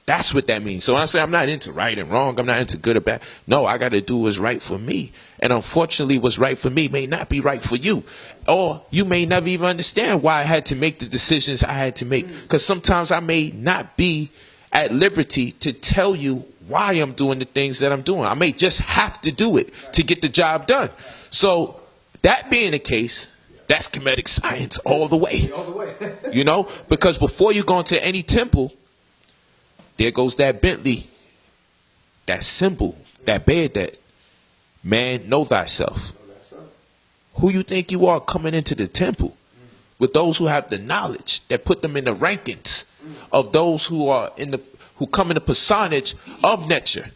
That's what that means. So when I say I'm not into right and wrong, I'm not into good or bad. No, I got to do what's right for me. And unfortunately, what's right for me may not be right for you. Or you may never even understand why I had to make the decisions I had to make. Because sometimes I may not be at liberty to tell you why I'm doing the things that I'm doing. I may just have to do it to get the job done. So that being the case, that's comedic science all the way. You know, because before you go into any temple, there goes that Bentley, that symbol, that bed, that man, know thyself. Who you think you are coming into the temple with those who have the knowledge that put them in the rankings of those who are who come in the personage of nature,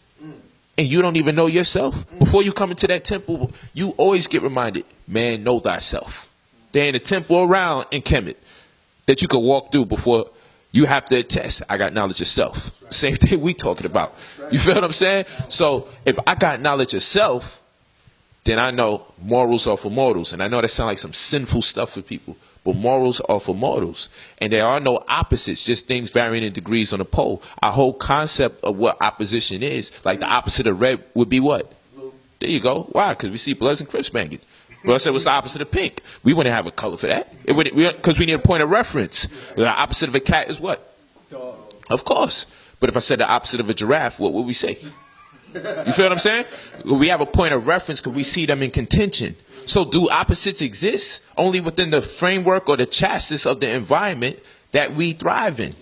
and you don't even know yourself? Before you come into that temple, you always get reminded, man, know thyself. There ain't a temple around in Kemet that you could walk through before you have to attest, I got knowledge of self. Same thing we talking about. You feel what I'm saying? So if I got knowledge of self, then I know morals are for mortals. And I know that sounds like some sinful stuff for people, but morals are for mortals. And there are no opposites, just things varying in degrees on a pole. Our whole concept of what opposition is, like the opposite of red would be what? Blue. There you go. Why? Because we see Bloods and Crips banging. Well, I said, what's the opposite of pink? We wouldn't have a color for that. Because we need a point of reference. The opposite of a cat is what? Dog. Of course. But if I said the opposite of a giraffe, what would we say? You feel what I'm saying? We have a point of reference because we see them in contention. So do opposites exist? Only within the framework or the chassis of the environment that we thrive in.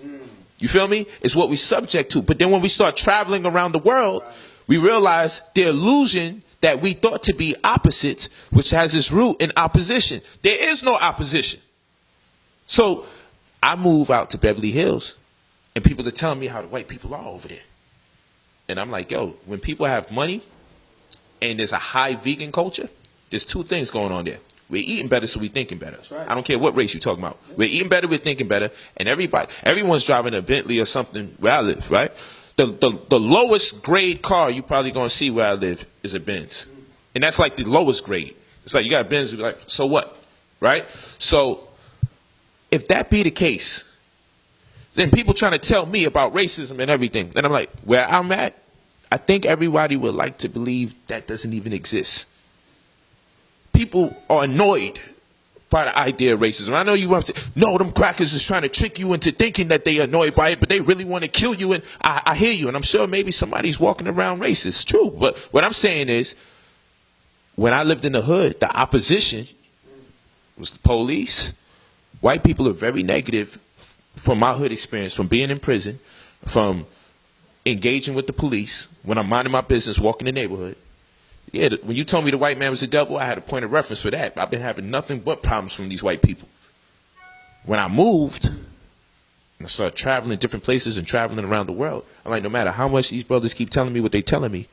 You feel me? It's what we subject to. But then when we start traveling around the world, we realize the illusion that we thought to be opposites, which has its root in opposition. There is no opposition. So I move out to Beverly Hills, and people are telling me how the white people are over there. And I'm like, yo, when people have money and there's a high vegan culture, there's two things going on there. We're eating better, so we're thinking better. Right. I don't care what race you're talking about. We're eating better, we're thinking better, and everyone's driving a Bentley or something where I live, right? The lowest grade car you probably gonna see where I live is a Benz, and that's like the lowest grade. It's like you got a Benz, you're like, so what, right? So if that be the case, then people trying to tell me about racism and everything, and I'm like, where I'm at, I think everybody would like to believe that doesn't even exist. People are annoyed by the idea of racism. I know you want to say, no, them crackers is trying to trick you into thinking that they are annoyed by it, but they really want to kill you. And I hear you, and I'm sure maybe somebody's walking around racist. True, but what I'm saying is, when I lived in the hood, the opposition was the police. White people are very negative from my hood experience, from being in prison, from engaging with the police, when I'm minding my business, walking the neighborhood. Yeah, when you told me the white man was the devil, I had a point of reference for that. I've been having nothing but problems from these white people. When I moved, and I started traveling different places and traveling around the world, I'm like, no matter how much these brothers keep telling me what they're telling me,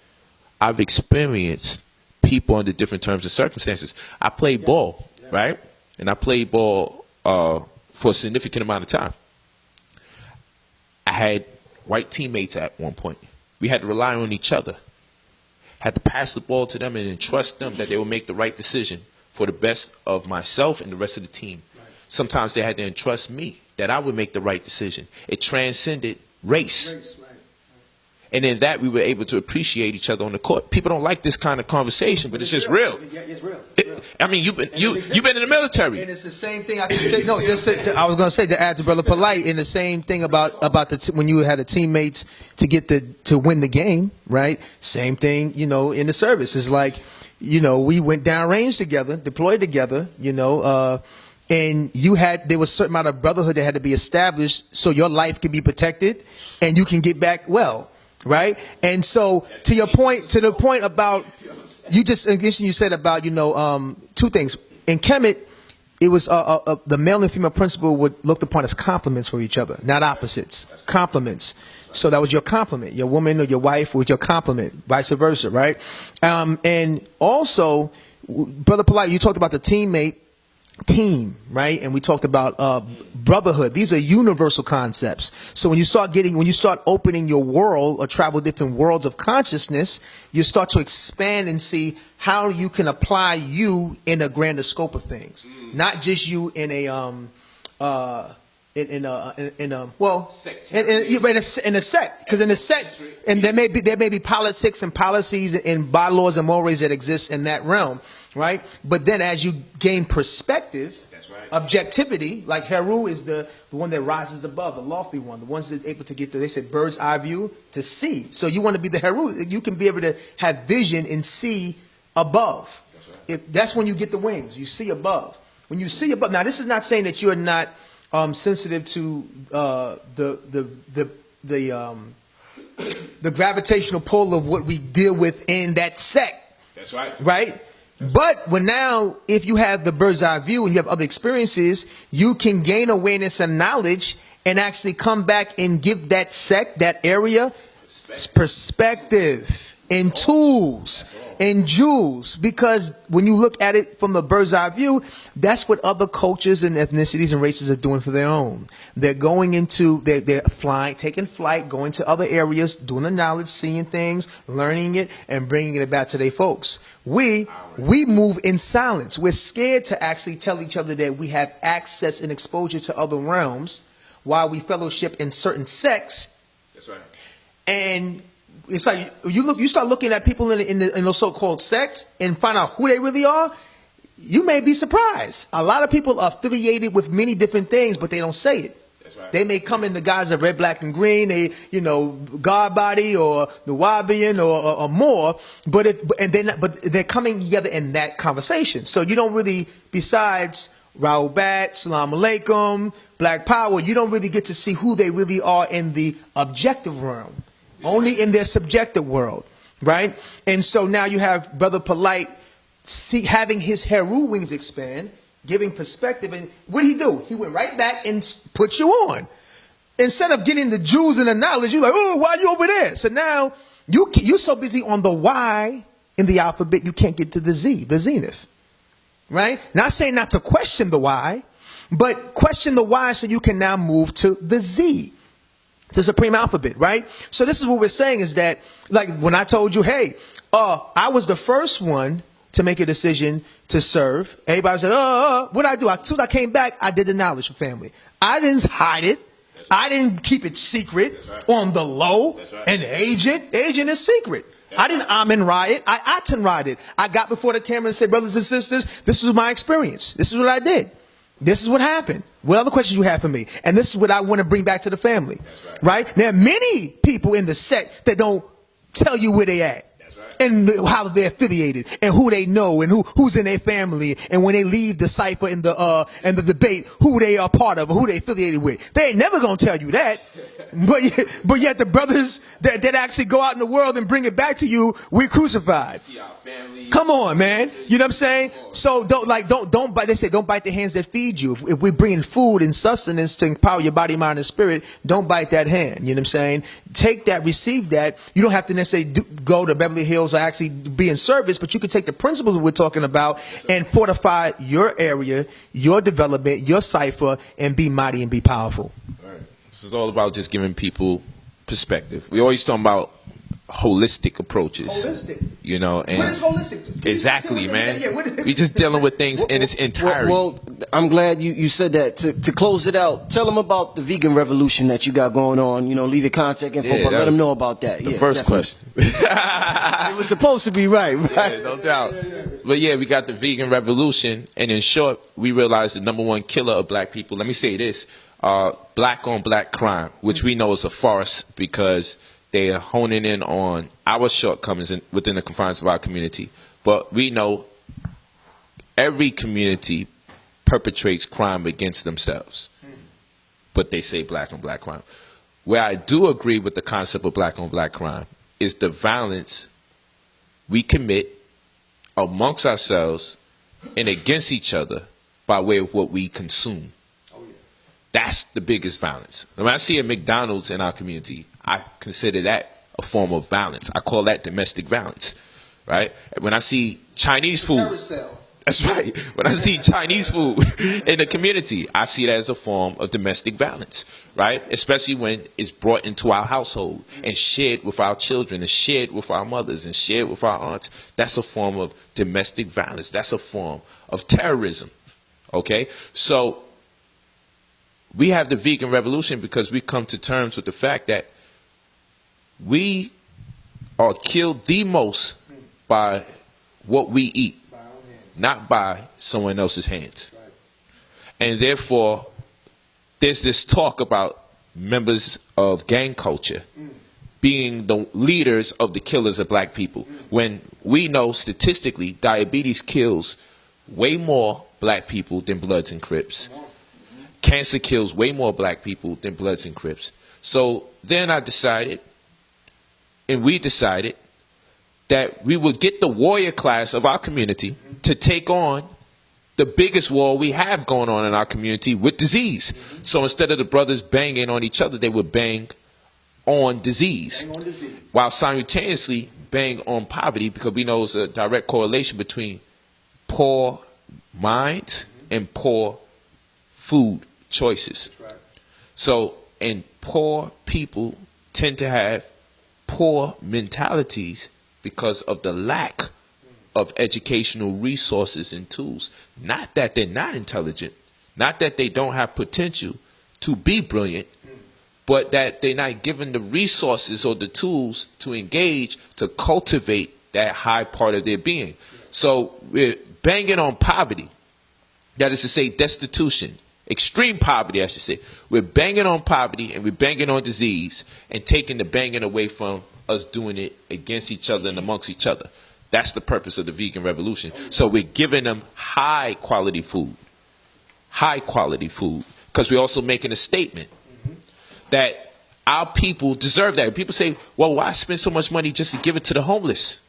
I've experienced people under different terms and circumstances. I played ball, right? And I played ball for a significant amount of time. I had white teammates at one point. We had to rely on each other. Had to pass the ball to them and entrust them that they would make the right decision for the best of myself and the rest of the team. Right. Sometimes they had to entrust me that I would make the right decision. It transcended race. Right. And in that, we were able to appreciate each other on the court. People don't like this kind of conversation, but it's just real. It's real. I mean, you've been in the military, and it's the same thing. I can say no. I was going to say to add to Brother Polight, and the same thing about when you had the teammates to win the game, right? Same thing, you know, in the service. It's like, you know, we went downrange together, deployed together, you know, and there was a certain amount of brotherhood that had to be established so your life can be protected and you can get back well. Right. And so to the point about you said about, you know, two things in Kemet, it was the male and female principal would looked upon as complements for each other, not opposites, complements. So that was your complement. Your woman or your wife was your complement, vice versa. Right. And also, Brother Polight, you talked about the teammate team, right? And we talked about brotherhood. These are universal concepts. So when you start opening your world or travel different worlds of consciousness, you start to expand and see how you can apply you in a grander scope of things, not just you in a in a sect, because in a sect, and there may be politics and policies and bylaws and mores that exist in that realm, right? But then as you gain perspective, that's right, objectivity, like Heru is the one that rises above, the lofty one, the ones that are able to get they said bird's eye view to see. So you want to be the Heru, you can be able to have vision and see above. That's right. That's when you get the wings. You see above. When you see above. Now this is not saying that you are not sensitive to the gravitational pull of what we deal with in that sect. That's right. Right? But when now, if you have the bird's eye view and you have other experiences, you can gain awareness and knowledge and actually come back and give that sect, that area, perspective and tools and jewels. Because when you look at it from a bird's eye view, that's what other cultures and ethnicities and races are doing for their own. They're going into, they're flying, taking flight, going to other areas, doing the knowledge, seeing things, learning it, and bringing it back to their folks. We move in silence. We're scared to actually tell each other that we have access and exposure to other realms while we fellowship in certain sects. That's right. And it's like you start looking at people in those so-called sects and find out who they really are. You may be surprised. A lot of people are affiliated with many different things, but they don't say it. That's right. They may come in the guise of red, black, and green. They, God body or the Wabian or more. But they're coming together in that conversation. So you don't really, besides Rahul Bat, Salam Alaikum, Black Power, you don't really get to see who they really are in the objective realm. Only in their subjective world, right? And so now you have Brother Polight having his Heru wings expand, giving perspective. And what did he do? He went right back and put you on. Instead of getting the jewels and the knowledge, you're like, oh, why are you over there? So now you're so busy on the Y in the alphabet, you can't get to the Z, the zenith, right? Not saying not to question the Y, but question the Y so you can now move to the Z. The supreme alphabet, right? So this is what we're saying is that, like when I told you, hey, I was the first one to make a decision to serve. Everybody said, what did I do? As soon as I came back, I did the knowledge for family. I didn't hide it. Right. I didn't keep it secret on the low. Right. An agent is secret. I didn't Amen riot. I Aten rioted. I got before the camera and said, brothers and sisters, this was my experience. This is what I did. This is what happened. What other questions you have for me? And this is what I want to bring back to the family. That's right. There are many people in the sect that don't tell you where they at. That's right. And how they're affiliated and who they know and who's in their family. And when they leave the cipher in the debate, who they are part of or who they affiliated with. They ain't never going to tell you that. But yet the brothers that actually go out in the world and bring it back to you, we're crucified. See our family. Come on, man. You know what I'm saying? So don't bite. They say don't bite the hands that feed you. If we're bringing food and sustenance to empower your body, mind, and spirit, don't bite that hand. You know what I'm saying? Take that, receive that. You don't have to necessarily go to Beverly Hills or actually be in service, but you can take the principles that we're talking about and fortify your area, your development, your cipher, and be mighty and be powerful. This is all about just giving people perspective. We always talk about holistic approaches. Holistic. And what is holistic? Exactly, man. We're just dealing with things in its entirety. Well, I'm glad you said that. To close it out, tell them about the vegan revolution that you got going on. Leave your contact info, but let them know about that. The first question. It was supposed to be right? Yeah, no doubt. But yeah, we got the vegan revolution, and in short, we realized the #1 killer of black people. Let me say this. Black on black crime, which we know is a farce because they are honing in on our shortcomings within the confines of our community. But we know every community perpetrates crime against themselves. But they say black on black crime. Where I do agree with the concept of black on black crime is the violence we commit amongst ourselves and against each other by way of what we consume. That's the biggest violence. When I see a McDonald's in our community, I consider that a form of violence. I call that domestic violence, right? When I see Chinese food, That's right. When I see Chinese food in the community, I see that as a form of domestic violence, right? Especially when it's brought into our household and shared with our children and shared with our mothers and shared with our aunts. That's a form of domestic violence. That's a form of terrorism, okay? So we have the vegan revolution because we come to terms with the fact that we are killed the most by what we eat, not by someone else's hands. And therefore, there's this talk about members of gang culture being the leaders of the killers of black people, when we know statistically diabetes kills way more black people than Bloods and Crips. Cancer kills way more black people than Bloods and Crips. So then I decided, and we decided, that we would get the warrior class of our community to take on the biggest war we have going on in our community with disease. So instead of the brothers banging on each other, they would bang on disease, while simultaneously bang on poverty, because we know there's a direct correlation between poor minds and poor food choices. So, and poor people tend to have poor mentalities because of the lack of educational resources and tools. Not that they're not intelligent, not that they don't have potential to be brilliant, but that they're not given the resources or the tools to engage, to cultivate that high part of their being. So we're banging on poverty, that is to say destitution, extreme poverty, I should say. We're banging on poverty and we're banging on disease and taking the banging away from us doing it against each other and amongst each other. That's the purpose of the vegan revolution. So we're giving them high quality food, because we're also making a statement that our people deserve that. People say, well, why spend so much money just to give it to the homeless?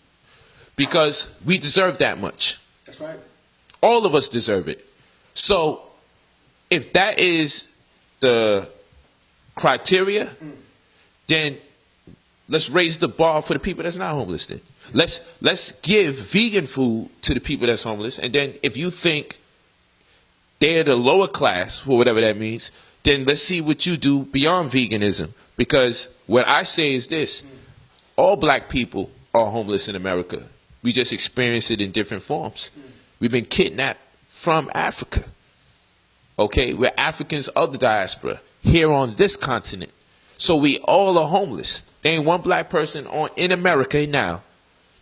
Because we deserve that much. That's right. All of us deserve it. So if that is the criteria, then let's raise the bar for the people that's not homeless then. Let's give vegan food to the people that's homeless, and then if you think they're the lower class, or whatever that means, then let's see what you do beyond veganism. Because what I say is this: all black people are homeless in America. We just experience it in different forms. We've been kidnapped from Africa. Okay, we're Africans of the diaspora here on this continent. So we all are homeless. There ain't one black person in America now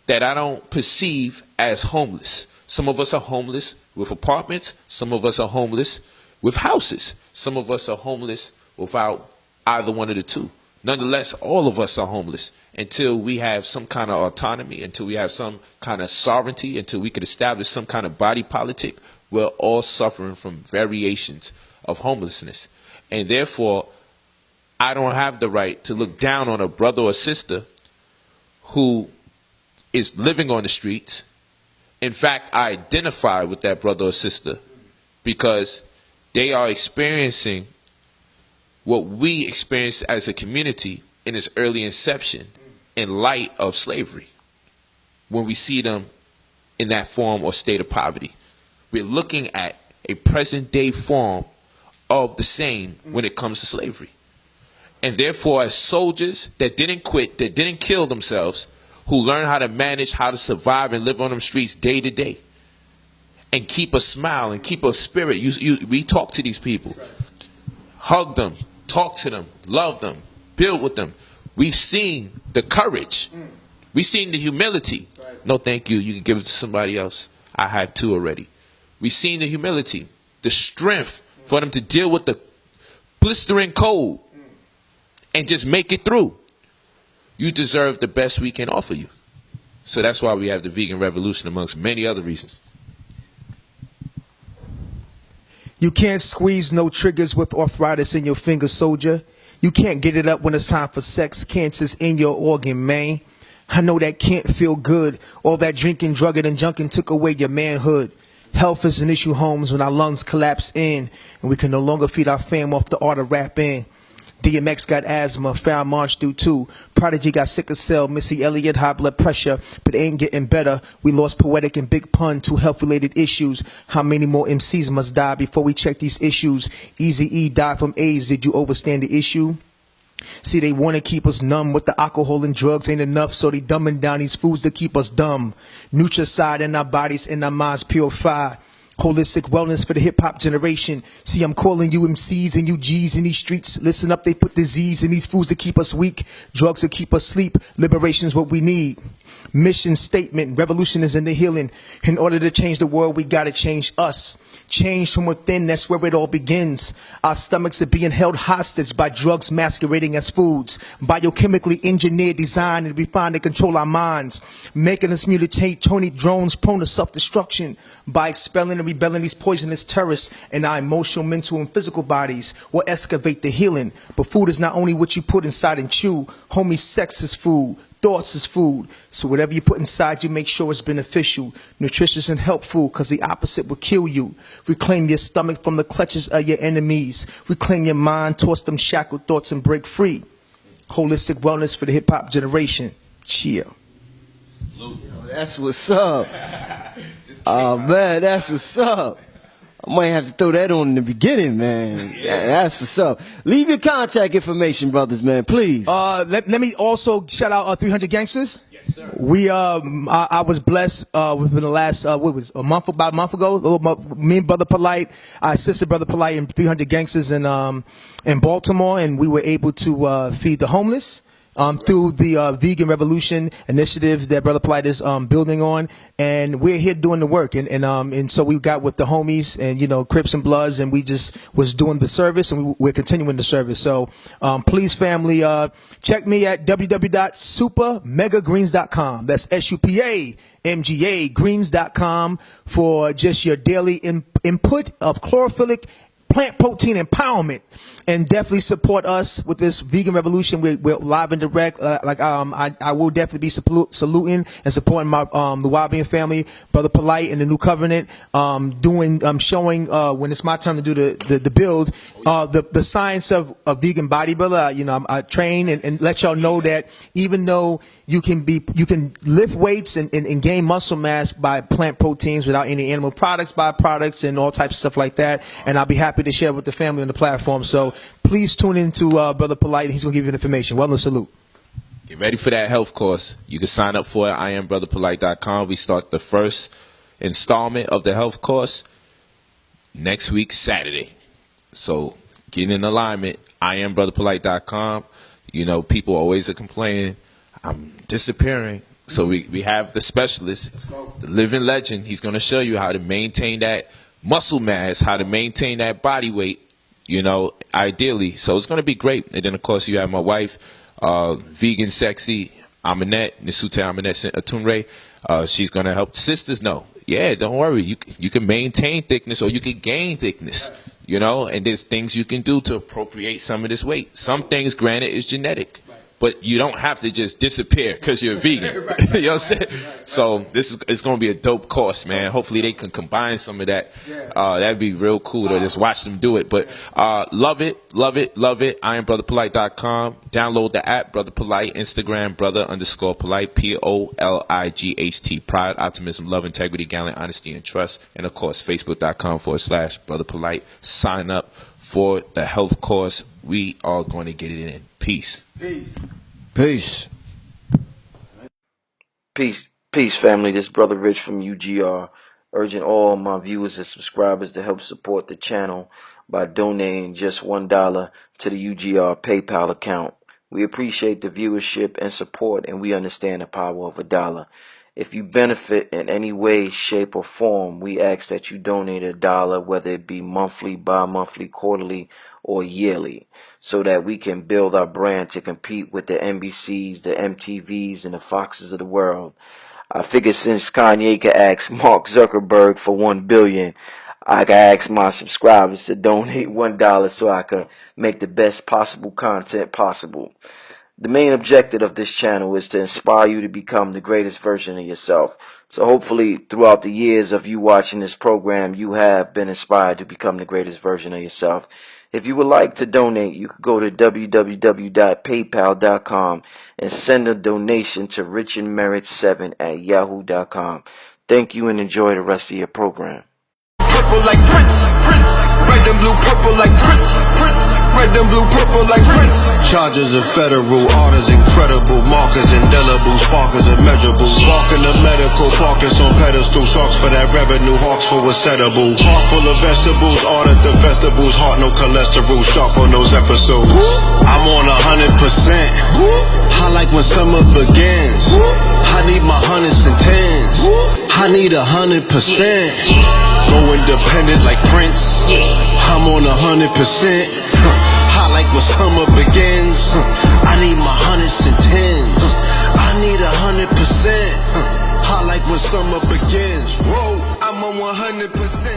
that I don't perceive as homeless. Some of us are homeless with apartments. Some of us are homeless with houses. Some of us are homeless without either one of the two. Nonetheless, all of us are homeless until we have some kind of autonomy, until we have some kind of sovereignty, until we could establish some kind of body politic. We're all suffering from variations of homelessness. And therefore, I don't have the right to look down on a brother or sister who is living on the streets. In fact, I identify with that brother or sister because they are experiencing what we experienced as a community in its early inception in light of slavery, when we see them in that form or state of poverty. We're looking at a present day form of the same when it comes to slavery. And therefore, as soldiers that didn't quit, that didn't kill themselves, who learned how to manage, how to survive and live on them streets day to day, and keep a smile and keep a spirit. We talk to these people, hug them, talk to them, love them, build with them. We've seen the courage. We've seen the humility. No, thank you. You can give it to somebody else. I have two already. We've seen the humility, the strength for them to deal with the blistering cold and just make it through. You deserve the best we can offer you. So that's why we have the vegan revolution, amongst many other reasons. You can't squeeze no triggers with arthritis in your finger, soldier. You can't get it up when it's time for sex. Cancer's in your organ, man. I know that can't feel good. All that drinking, drugging, and junking took away your manhood. Health is an issue, homes, when our lungs collapse in and we can no longer feed our fam off the art of rap in. DMX got asthma, Farrah Monch do too. Prodigy got sickle cell, Missy Elliott high blood pressure, but it ain't getting better. We lost Poetic and Big Pun to health-related issues. How many more MCs must die before we check these issues? Eazy-E died from AIDS. Did you overstand the issue? See, they want to keep us numb with the alcohol and drugs ain't enough, so they dumbing down these foods to keep us dumb. Nutricide in our bodies and our minds purify. Holistic wellness for the hip-hop generation. See, I'm calling you MCs and you Gs in these streets. Listen up, they put disease in these foods to keep us weak. Drugs to keep us sleep. Liberation is what we need. Mission statement, revolution is in the healing. In order to change the world, we gotta change us. Change from within, that's where it all begins. Our stomachs are being held hostage by drugs masquerading as foods. Biochemically engineered, designed, and refined to control our minds. Making us mutate Tony drones prone to self-destruction. By expelling and rebelling these poisonous terrorists in our emotional, mental, and physical bodies will excavate the healing. But food is not only what you put inside and chew. Homie, sex is food. Thoughts is food. So whatever you put inside you, make sure it's beneficial, nutritious, and helpful, because the opposite will kill you. Reclaim your stomach from the clutches of your enemies. Reclaim your mind, toss them shackled thoughts, and break free. Holistic wellness for the hip-hop generation. Cheer. That's what's up. Oh, man, that's what's up. I might have to throw that on in the beginning, man. Yeah. That's what's up. Leave your contact information, brothers, man, please. Let me also shout out 300 Gangsters. Yes, sir. We I was blessed within the last about a month ago. Me and Brother Polight, I assisted Brother Polight in 300 Gangsters in Baltimore, and we were able to feed the homeless. Through the Vegan Revolution initiative that Brother Polight is building on, and we're here doing the work, and so we got with the homies and Crips and Bloods, and we just was doing the service, and we're continuing the service. So please, family, check me at www.supamegagreens.com. That's SUPAMGA greens.com for just your daily input of chlorophyllic plant protein empowerment. And definitely support us with this vegan revolution. We're live and direct. I will definitely be saluting and supporting my the YBN family, Brother Polight and the New Covenant. Showing when it's my turn to do the build, the science of vegan bodybuilder. I train and let y'all know that even though you can lift weights and gain muscle mass by plant proteins without any animal products, byproducts, and all types of stuff like that. And I'll be happy to share with the family on the platform. So please tune in to Brother Polight, and he's going to give you the information. Wellness salute. Get ready for that health course. You can sign up for it at IamBrotherPolight.com. We start the first installment of the health course next week, Saturday. So get in alignment, IamBrotherPolight.com. People always are complaining, I'm disappearing. So we have the specialist, the living legend. He's going to show you how to maintain that muscle mass, how to maintain that body weight, ideally. So it's going to be great. And then, of course, you have my wife, Vegan Sexy Aminette, Nisute Aminette Atunre. She's going to help sisters know. Yeah, don't worry. You can maintain thickness or you can gain thickness, and there's things you can do to appropriate some of this weight. Some things, granted, is genetic. But you don't have to just disappear because you're a vegan. You know what I'm saying? So it's going to be a dope course, man. Hopefully they can combine some of that. That'd be real cool to just watch them do it. But love it, love it, love it. IamBrotherPolight.com. Download the app, Brother Polight. Instagram, Brother_Polight. POLIGHT. Pride, optimism, love, integrity, gallant, honesty, and trust. And, of course, Facebook.com/Brother Polight. Sign up for the health course. We are going to get it in. Peace. Peace. Peace, family. This Brother Rich from UGR, urging all my viewers and subscribers to help support the channel by donating just $1 to the UGR PayPal account. We appreciate the viewership and support, and we understand the power of $1. If you benefit in any way, shape, or form, we ask that you donate $1, whether it be monthly, bi-monthly, quarterly, or yearly, so that we can build our brand to compete with the NBCs, the MTVs, and the Foxes of the world. I figured since Kanye could ask Mark Zuckerberg for $1 billion, I could ask my subscribers to donate $1 so I could make the best possible content possible. The main objective of this channel is to inspire you to become the greatest version of yourself. So hopefully throughout the years of you watching this program, you have been inspired to become the greatest version of yourself. If you would like to donate, you could go to www.paypal.com and send a donation to richandmerit7@yahoo.com. Thank you and enjoy the rest of your program. Purple like Prince, Prince. Red and blue, purple like Prince, Prince. Red and blue, purple like Prince. Charges of federal orders, incredible markers, indelible sparkers, immeasurable. Sparking the medical, focus on pedestal. Sharks for that revenue, hawks for what's edible. Heart full of vegetables, orders the festivals. Heart no cholesterol, sharp on those episodes. I'm on 100%. I like when summer begins. I need my hundreds and tens. I need 100%. Go independent like Prince. I'm on 100%. I like when summer begins. I need my hundreds and tens. I need 100%. I like when summer begins. Whoa, I'm on 100%.